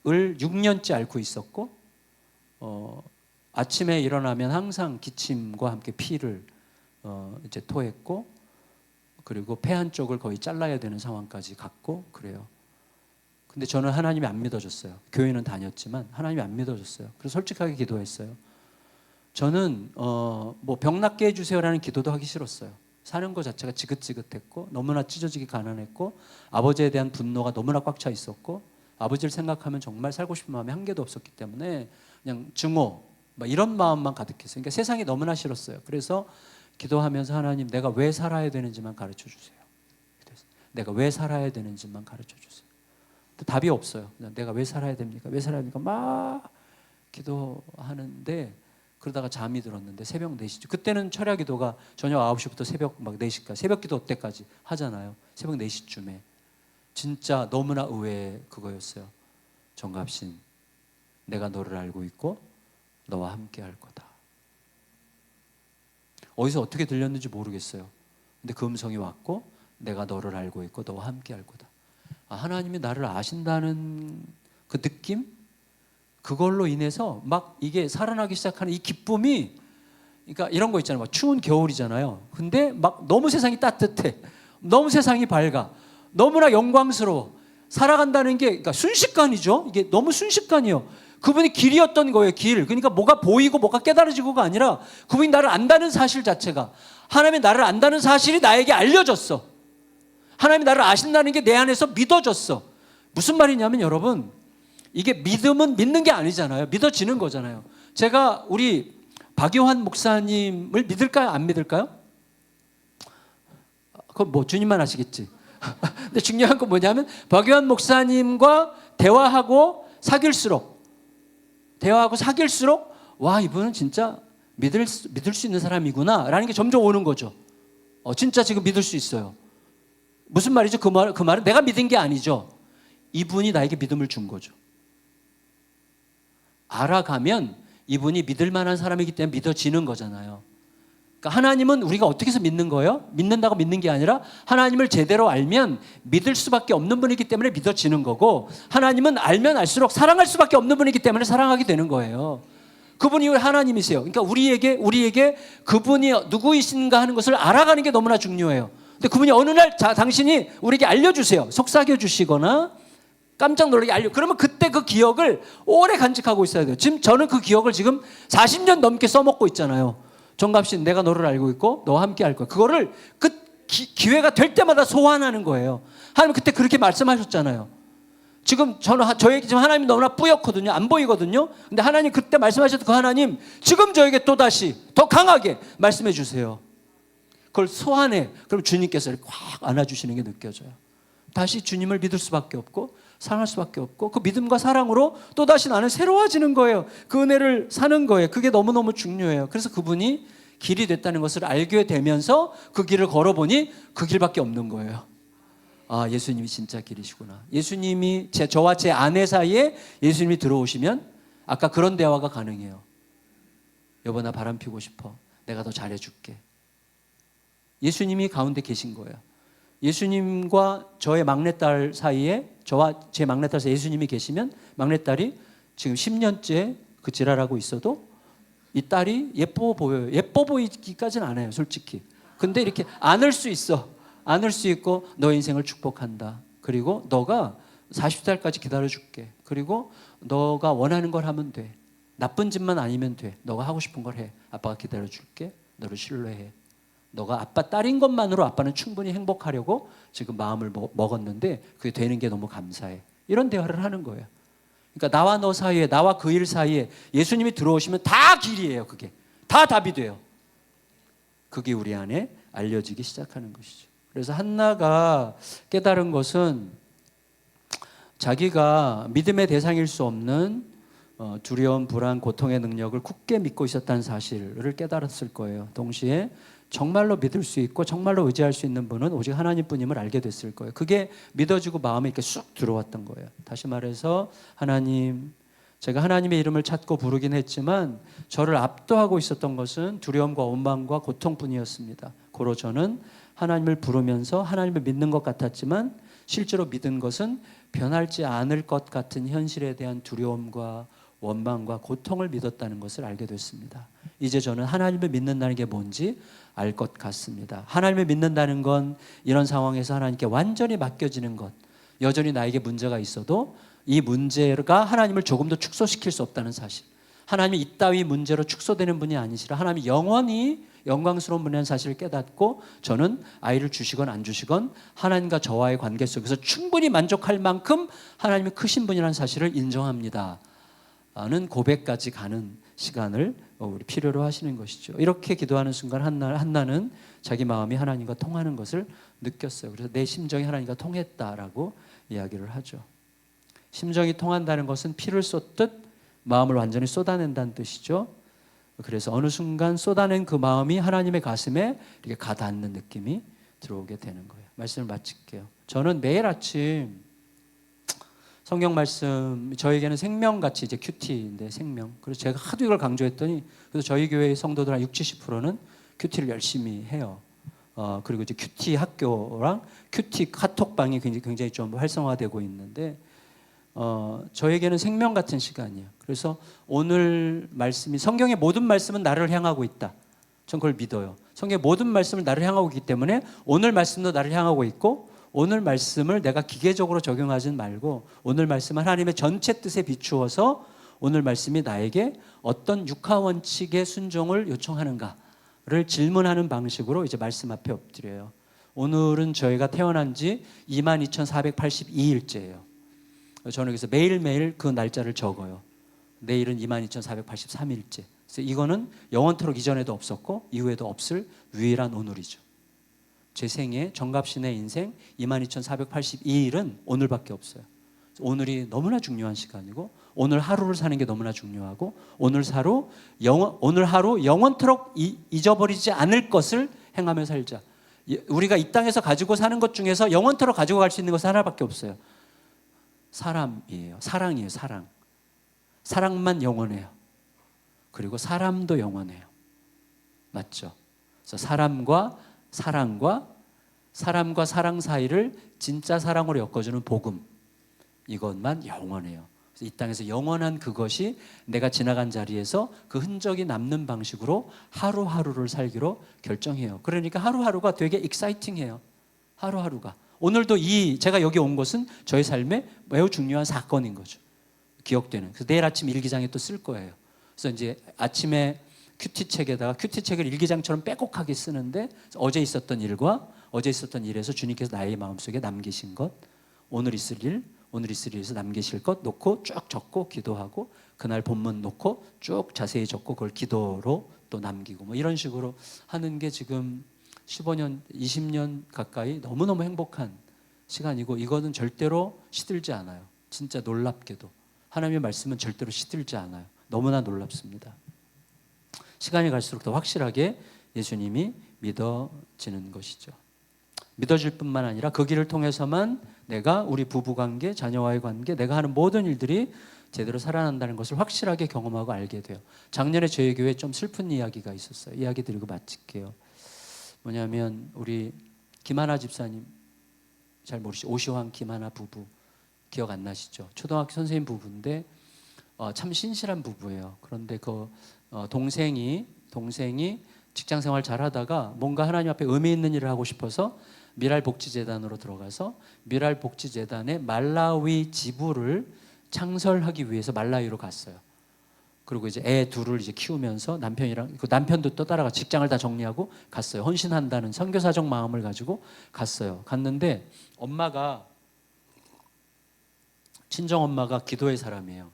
A: 6년째 앓고 있었고, 아침에 일어나면 항상 기침과 함께 피를 이제 토했고, 그리고 폐 한쪽을 거의 잘라야 되는 상황까지 갔고 그래요. 근데 저는 하나님이 안 믿어졌어요. 교회는 다녔지만 하나님이 안 믿어졌어요. 그래서 솔직하게 기도했어요. 저는 뭐 병 낫게 해주세요라는 기도도 하기 싫었어요. 사는 것 자체가 지긋지긋했고, 너무나 찢어지게 가난했고, 아버지에 대한 분노가 너무나 꽉 차 있었고, 아버지를 생각하면 정말 살고 싶은 마음이 한 개도 없었기 때문에 그냥 증오, 막 이런 마음만 가득했어요. 그러니까 세상이 너무나 싫었어요. 그래서 기도하면서 하나님, 내가 왜 살아야 되는지만 가르쳐 주세요. 내가 왜 살아야 되는지만 가르쳐 주세요. 답이 없어요. 내가 왜 살아야 됩니까? 왜 살아야 됩니까? 막 기도하는데, 그러다가 잠이 들었는데 새벽 4시쯤, 그때는 철야 기도가 저녁 9시부터 새벽 막 4시까지, 새벽 기도 때까지 하잖아요. 새벽 4시쯤에 진짜 너무나 의외의 그거였어요. 정갑신, 내가 너를 알고 있고 너와 함께 할 거다. 어디서 어떻게 들렸는지 모르겠어요. 근데 그 음성이 왔고, 내가 너를 알고 있고 너와 함께 할 거다. 하나님이 나를 아신다는 그 느낌, 그걸로 인해서 막 이게 살아나기 시작하는 이 기쁨이, 그러니까 이런 거 있잖아요. 막 추운 겨울이잖아요. 근데 막 너무 세상이 따뜻해, 너무 세상이 밝아, 너무나 영광스러워. 살아간다는 게, 그러니까 순식간이죠. 이게 너무 순식간이에요. 그분이 길이었던 거예요, 길. 그러니까 뭐가 보이고 뭐가 깨달아지고가 아니라 그분이 나를 안다는 사실 자체가, 하나님이 나를 안다는 사실이 나에게 알려졌어. 하나님이 나를 아신다는 게 내 안에서 믿어졌어. 무슨 말이냐면 여러분, 이게 믿음은 믿는 게 아니잖아요. 믿어지는 거잖아요. 제가 우리 박요한 목사님을 믿을까요? 안 믿을까요? 그건 뭐 주님만 아시겠지. 근데 중요한 건 뭐냐면, 박요한 목사님과 대화하고 대화하고 사귈수록 와, 이분은 진짜 믿을 수 있는 사람이구나 라는 게 점점 오는 거죠. 진짜 지금 믿을 수 있어요. 무슨 말이죠? 그 말은 내가 믿은 게 아니죠. 이분이 나에게 믿음을 준 거죠. 알아가면 이분이 믿을 만한 사람이기 때문에 믿어지는 거잖아요. 그러니까 하나님은 우리가 어떻게 해서 믿는 거예요? 믿는다고 믿는 게 아니라 하나님을 제대로 알면 믿을 수밖에 없는 분이기 때문에 믿어지는 거고, 하나님은 알면 알수록 사랑할 수밖에 없는 분이기 때문에 사랑하게 되는 거예요. 그분이 하나님이세요. 그러니까 우리에게 그분이 누구이신가 하는 것을 알아가는 게 너무나 중요해요. 근데 그분이 어느 날 당신이 우리에게 알려주세요. 속삭여 주시거나 깜짝 놀라게 그러면 그때 그 기억을 오래 간직하고 있어야 돼요. 지금 저는 그 기억을 지금 40년 넘게 써먹고 있잖아요. 정갑씨, 내가 너를 알고 있고 너와 함께 할 거야. 그거를 기회가 될 때마다 소환하는 거예요. 하나님 그때 그렇게 말씀하셨잖아요. 지금 저에게 지금 하나님이 너무나 뿌옇거든요. 안 보이거든요. 근데 하나님 그때 말씀하셨던 그 하나님 지금 저에게 또다시 더 강하게 말씀해 주세요. 그걸 소환해. 그럼 주님께서 이렇게 확 안아주시는 게 느껴져요. 다시 주님을 믿을 수밖에 없고 사랑할 수밖에 없고, 그 믿음과 사랑으로 또다시 나는 새로워지는 거예요. 그 은혜를 사는 거예요. 그게 너무너무 중요해요. 그래서 그분이 길이 됐다는 것을 알게 되면서 그 길을 걸어보니 그 길밖에 없는 거예요. 아, 예수님이 진짜 길이시구나. 예수님이 저와 제 아내 사이에 예수님이 들어오시면 아까 그런 대화가 가능해요. 여보, 나 바람 피고 싶어. 내가 더 잘해줄게. 예수님이 가운데 계신 거예요. 예수님과 저의 막내딸 사이에, 저와 제 막내딸 사이에 예수님이 계시면 막내딸이 지금 10년째 그 지랄하고 있어도 이 딸이 예뻐 보여요. 예뻐 보이기까지는 안 해요, 솔직히. 근데 이렇게 안을 수 있어. 안을 수 있고 너의 인생을 축복한다. 그리고 너가 40살까지 기다려줄게. 그리고 너가 원하는 걸 하면 돼. 나쁜 짓만 아니면 돼. 너가 하고 싶은 걸 해. 아빠가 기다려줄게. 너를 신뢰해. 너가 아빠 딸인 것만으로 아빠는 충분히 행복하려고 지금 마음을 먹었는데 그게 되는 게 너무 감사해. 이런 대화를 하는 거예요. 그러니까 나와 너 사이에, 나와 그 일 사이에 예수님이 들어오시면 다 길이에요. 그게 다 답이 돼요. 그게 우리 안에 알려지기 시작하는 것이죠. 그래서 한나가 깨달은 것은 자기가 믿음의 대상일 수 없는 두려움, 불안, 고통의 능력을 굳게 믿고 있었다는 사실을 깨달았을 거예요. 동시에 정말로 믿을 수 있고 정말로 의지할 수 있는 분은 오직 하나님뿐임을 알게 됐을 거예요. 그게 믿어지고 마음에 이렇게 쑥 들어왔던 거예요. 다시 말해서 하나님, 제가 하나님의 이름을 찾고 부르긴 했지만 저를 압도하고 있었던 것은 두려움과 원망과 고통뿐이었습니다. 고로 저는 하나님을 부르면서 하나님을 믿는 것 같았지만 실제로 믿은 것은 변할지 않을 것 같은 현실에 대한 두려움과 원망과 고통을 믿었다는 것을 알게 됐습니다. 이제 저는 하나님을 믿는다는 게 뭔지 알 것 같습니다. 하나님을 믿는다는 건 이런 상황에서 하나님께 완전히 맡겨지는 것. 여전히 나에게 문제가 있어도 이 문제가 하나님을 조금 더 축소시킬 수 없다는 사실. 하나님이 이따위 문제로 축소되는 분이 아니시라 하나님이 영원히 영광스러운 분이라는 사실을 깨닫고 저는 아이를 주시건 안 주시건 하나님과 저와의 관계 속에서 충분히 만족할 만큼 하나님이 크신 분이라는 사실을 인정합니다. 는 고백까지 가는 시간을 우리 필요로 하시는 것이죠. 이렇게 기도하는 순간 한나는 자기 마음이 하나님과 통하는 것을 느꼈어요. 그래서 내 심정이 하나님과 통했다라고 이야기를 하죠. 심정이 통한다는 것은 피를 쏟듯 마음을 완전히 쏟아낸다는 뜻이죠. 그래서 어느 순간 쏟아낸 그 마음이 하나님의 가슴에 이렇게 가닿는 느낌이 들어오게 되는 거예요. 말씀을 마칠게요. 저는 매일 아침 성경 말씀, 저에게는 생명같이 이제 큐티인데 생명. 그래서 제가 하도 이걸 강조했더니 그래서 저희 교회의 성도들 한 60-70%는 큐티를 열심히 해요. 그리고 이제 큐티 학교랑 큐티 카톡방이 굉장히 좀 활성화되고 있는데 저에게는 생명 같은 시간이에요. 그래서 오늘 말씀이 성경의 모든 말씀은 나를 향하고 있다. 전 그걸 믿어요. 성경의 모든 말씀을 나를 향하고 있기 때문에 오늘 말씀도 나를 향하고 있고 오늘 말씀을 내가 기계적으로 적용하지는 말고 오늘 말씀은 하나님의 전체 뜻에 비추어서 오늘 말씀이 나에게 어떤 육하 원칙의 순종을 요청하는가를 질문하는 방식으로 이제 말씀 앞에 엎드려요. 오늘은 저희가 태어난 지 22,482일째예요. 저는 그래서 매일매일 그 날짜를 적어요. 내일은 22,483일째. 그래서 이거는 영원토록 이전에도 없었고 이후에도 없을 유일한 오늘이죠. 제 생애, 정갑신의 인생 22,482일은 오늘밖에 없어요. 오늘이 너무나 중요한 시간이고 오늘 하루를 사는 게 너무나 중요하고 오늘 하루 영원토록 잊어버리지 않을 것을 행하며 살자. 우리가 이 땅에서 가지고 사는 것 중에서 영원토록 가지고 갈 수 있는 것은 하나밖에 없어요. 사람이에요. 사랑이에요. 사랑. 사랑만 영원해요. 그리고 사람도 영원해요. 맞죠? 그래서 사람과 사랑 사이를 진짜 사랑으로 엮어주는 복음, 이것만 영원해요. 그래서 이 땅에서 영원한 그것이 내가 지나간 자리에서 그 흔적이 남는 방식으로 하루하루를 살기로 결정해요. 그러니까 하루하루가 되게 익사이팅해요. 하루하루가. 오늘도 제가 여기 온 것은 저의 삶에 매우 중요한 사건인 거죠. 기억되는. 그래서 내일 아침 일기장에 또 쓸 거예요. 그래서 이제 아침에 큐티책을 일기장처럼 빼곡하게 쓰는데 어제 있었던 일에서 주님께서 나의 마음속에 남기신 것, 오늘 있을 일에서 남기실 것 놓고 쭉 적고 기도하고 그날 본문 놓고 쭉 자세히 적고 그걸 기도로 또 남기고 뭐 이런 식으로 하는 게 지금 15년, 20년 가까이 너무너무 행복한 시간이고 이거는 절대로 시들지 않아요. 진짜 놀랍게도. 하나님의 말씀은 절대로 시들지 않아요. 너무나 놀랍습니다. 시간이 갈수록 더 확실하게 예수님이 믿어지는 것이죠. 믿어질 뿐만 아니라 그 길을 통해서만 내가 우리 부부관계, 자녀와의 관계, 내가 하는 모든 일들이 제대로 살아난다는 것을 확실하게 경험하고 알게 돼요. 작년에 저희 교회에 좀 슬픈 이야기가 있었어요. 이야기 드리고 마칠게요. 뭐냐면 우리 김하나 집사님 잘 모르시죠? 오시환 김하나 부부 기억 안 나시죠? 초등학교 선생님 부부인데 참 신실한 부부예요. 그런데 그 동생이 직장 생활 잘하다가 뭔가 하나님 앞에 의미 있는 일을 하고 싶어서 미랄복지재단으로 들어가서 미랄복지재단의 말라위 지부를 창설하기 위해서 말라위로 갔어요. 그리고 이제 애 둘을 이제 키우면서 남편이랑 그 남편도 또 따라가 직장을 다 정리하고 갔어요. 헌신한다는 선교사적 마음을 가지고 갔어요. 갔는데 친정 엄마가 기도의 사람이에요.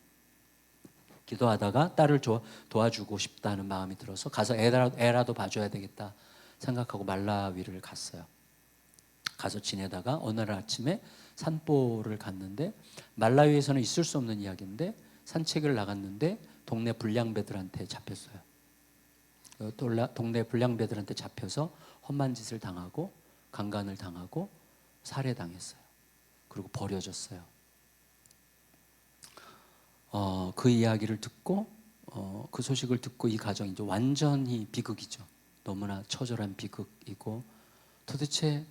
A: 기도하다가 딸을 도와주고 싶다는 마음이 들어서 가서 애라도 봐줘야 되겠다 생각하고 말라위를 갔어요. 가서 지내다가 어느 날 아침에 산보를 갔는데 말라위에서는 있을 수 없는 이야기인데 산책을 나갔는데 동네 불량배들한테 잡혔어요. 동네 불량배들한테 잡혀서 험한 짓을 당하고 강간을 당하고 살해당했어요. 그리고 버려졌어요. 그 이야기를 듣고 그 소식을 듣고 이 가정이 이제 완전히 비극이죠. 너무나 처절한 비극이고 도대체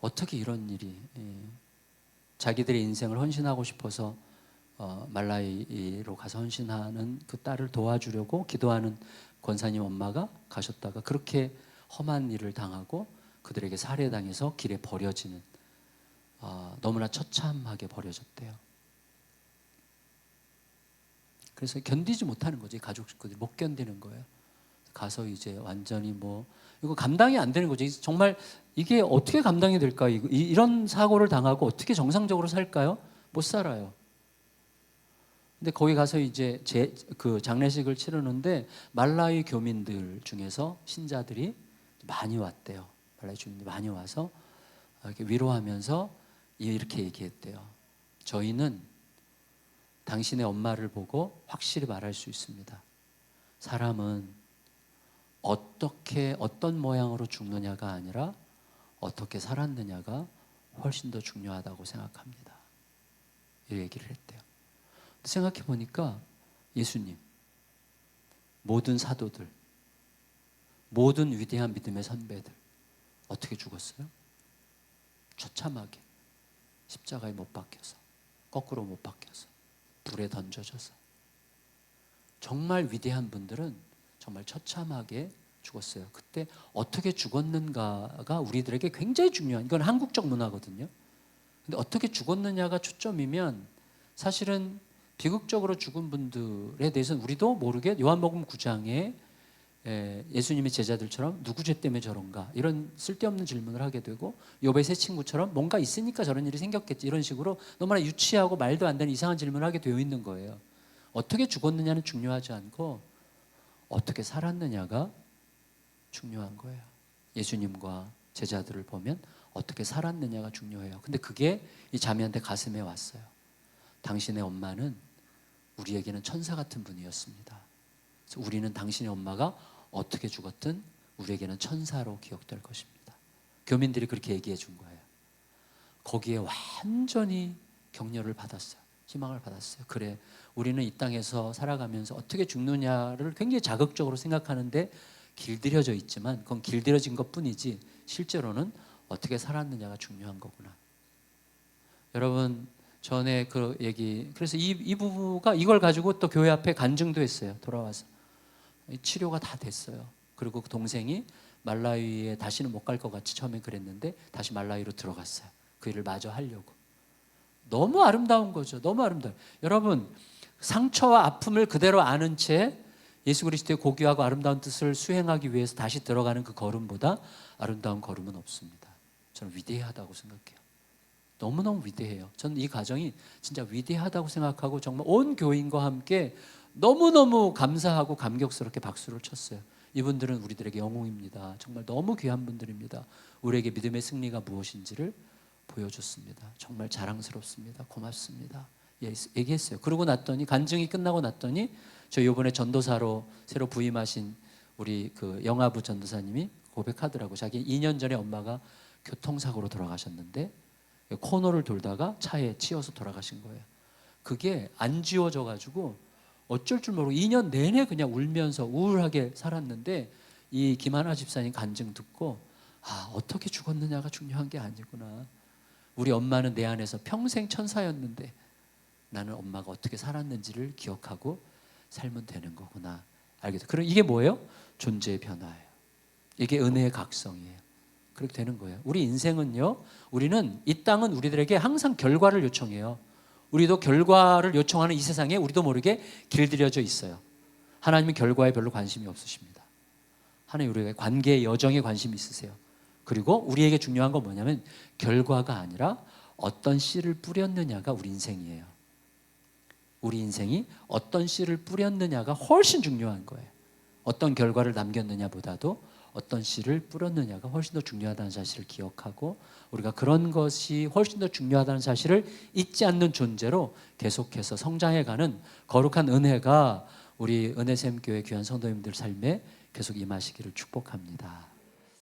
A: 어떻게 이런 일이 자기들의 인생을 헌신하고 싶어서 말라위로 가서 헌신하는 그 딸을 도와주려고 기도하는 권사님 엄마가 가셨다가 그렇게 험한 일을 당하고 그들에게 살해당해서 길에 버려지는 너무나 처참하게 버려졌대요. 그래서 견디지 못하는 거지. 가족 식구들이 못 견디는 거예요. 가서 이제 완전히 이거 감당이 안 되는 거지. 정말 이게 어떻게 감당이 될까? 이런 사고를 당하고 어떻게 정상적으로 살까요? 못 살아요. 근데 거기 가서 이제 그 장례식을 치르는데 말라위 교민들 중에서 신자들이 많이 왔대요. 말라위 주민들이 많이 와서 이렇게 위로하면서 이렇게 얘기했대요. 저희는 당신의 엄마를 보고 확실히 말할 수 있습니다. 사람은 어떤 모양으로 죽느냐가 아니라 어떻게 살았느냐가 훨씬 더 중요하다고 생각합니다. 이 얘기를 했대요. 생각해 보니까 예수님, 모든 사도들, 모든 위대한 믿음의 선배들 어떻게 죽었어요? 처참하게 십자가에 못 박혀서, 거꾸로 못 박혀서, 불에 던져져서. 정말 위대한 분들은 정말 처참하게 죽었어요. 그때 어떻게 죽었는가가 우리들에게 굉장히 중요한, 이건 한국적 문화거든요. 근데 어떻게 죽었느냐가 초점이면 사실은 비극적으로 죽은 분들에 대해서는 우리도 모르게 요한복음 9장에 예수님의 제자들처럼 누구 죄 때문에 저런가 이런 쓸데없는 질문을 하게 되고 욥의 세 친구처럼 뭔가 있으니까 저런 일이 생겼겠지 이런 식으로 너무나 유치하고 말도 안 되는 이상한 질문을 하게 되어 있는 거예요. 어떻게 죽었느냐는 중요하지 않고 어떻게 살았느냐가 중요한 거예요. 예수님과 제자들을 보면 어떻게 살았느냐가 중요해요. 근데 그게 이 자매한테 가슴에 왔어요. 당신의 엄마는 우리에게는 천사 같은 분이었습니다. 그래서 우리는 당신의 엄마가 어떻게 죽었든 우리에게는 천사로 기억될 것입니다. 교민들이 그렇게 얘기해 준 거예요. 거기에 완전히 격려를 받았어요. 희망을 받았어요. 그래, 우리는 이 땅에서 살아가면서 어떻게 죽느냐를 굉장히 자극적으로 생각하는데 길들여져 있지만 그건 길들여진 것뿐이지 실제로는 어떻게 살았느냐가 중요한 거구나. 여러분, 전에 그 얘기, 그래서 이 부부가 이걸 가지고 또 교회 앞에 간증도 했어요. 돌아와서 치료가 다 됐어요. 그리고 그 동생이 말라위에 다시는 못 갈 것 같이 처음에 그랬는데 다시 말라위로 들어갔어요. 그 일을 마저 하려고. 너무 아름다운 거죠. 너무 아름다워요. 여러분, 상처와 아픔을 그대로 아는 채 예수 그리스도의 고귀하고 아름다운 뜻을 수행하기 위해서 다시 들어가는 그 걸음보다 아름다운 걸음은 없습니다. 저는 위대하다고 생각해요. 너무너무 위대해요. 저는 이 가정이 진짜 위대하다고 생각하고 정말 온 교인과 함께 너무너무 감사하고 감격스럽게 박수를 쳤어요. 이분들은 우리들에게 영웅입니다. 정말 너무 귀한 분들입니다. 우리에게 믿음의 승리가 무엇인지를 보여줬습니다. 정말 자랑스럽습니다. 고맙습니다. 얘기했어요. 그러고 났더니 간증이 끝나고 났더니 저 이번에 전도사로 새로 부임하신 우리 그 영아부 전도사님이 고백하더라고. 자기 2년 전에 엄마가 교통사고로 돌아가셨는데 코너를 돌다가 차에 치여서 돌아가신 거예요. 그게 안 지워져 가지고 어쩔 줄 모르고 2년 내내 그냥 울면서 우울하게 살았는데 이 김하나 집사님 간증 듣고 어떻게 죽었느냐가 중요한 게 아니구나. 우리 엄마는 내 안에서 평생 천사였는데 나는 엄마가 어떻게 살았는지를 기억하고 살면 되는 거구나. 알겠죠? 그럼 이게 뭐예요? 존재의 변화예요. 이게 은혜의 각성이에요. 그렇게 되는 거예요. 우리 인생은요, 우리는 이 땅은 우리들에게 항상 결과를 요청해요. 우리도 결과를 요청하는 이 세상에 우리도 모르게 길들여져 있어요. 하나님은 결과에 별로 관심이 없으십니다. 하나님 우리에게 관계의 여정에 관심이 있으세요. 그리고 우리에게 중요한 건 뭐냐면 결과가 아니라 어떤 씨를 뿌렸느냐가 우리 인생이에요. 우리 인생이 어떤 씨를 뿌렸느냐가 훨씬 중요한 거예요. 어떤 결과를 남겼느냐보다도 어떤 씨를 뿌렸느냐가 훨씬 더 중요하다는 사실을 기억하고 우리가 그런 것이 훨씬 더 중요하다는 사실을 잊지 않는 존재로 계속해서 성장해가는 거룩한 은혜가 우리 은혜샘교회 귀한 성도님들 삶에 계속 임하시기를 축복합니다.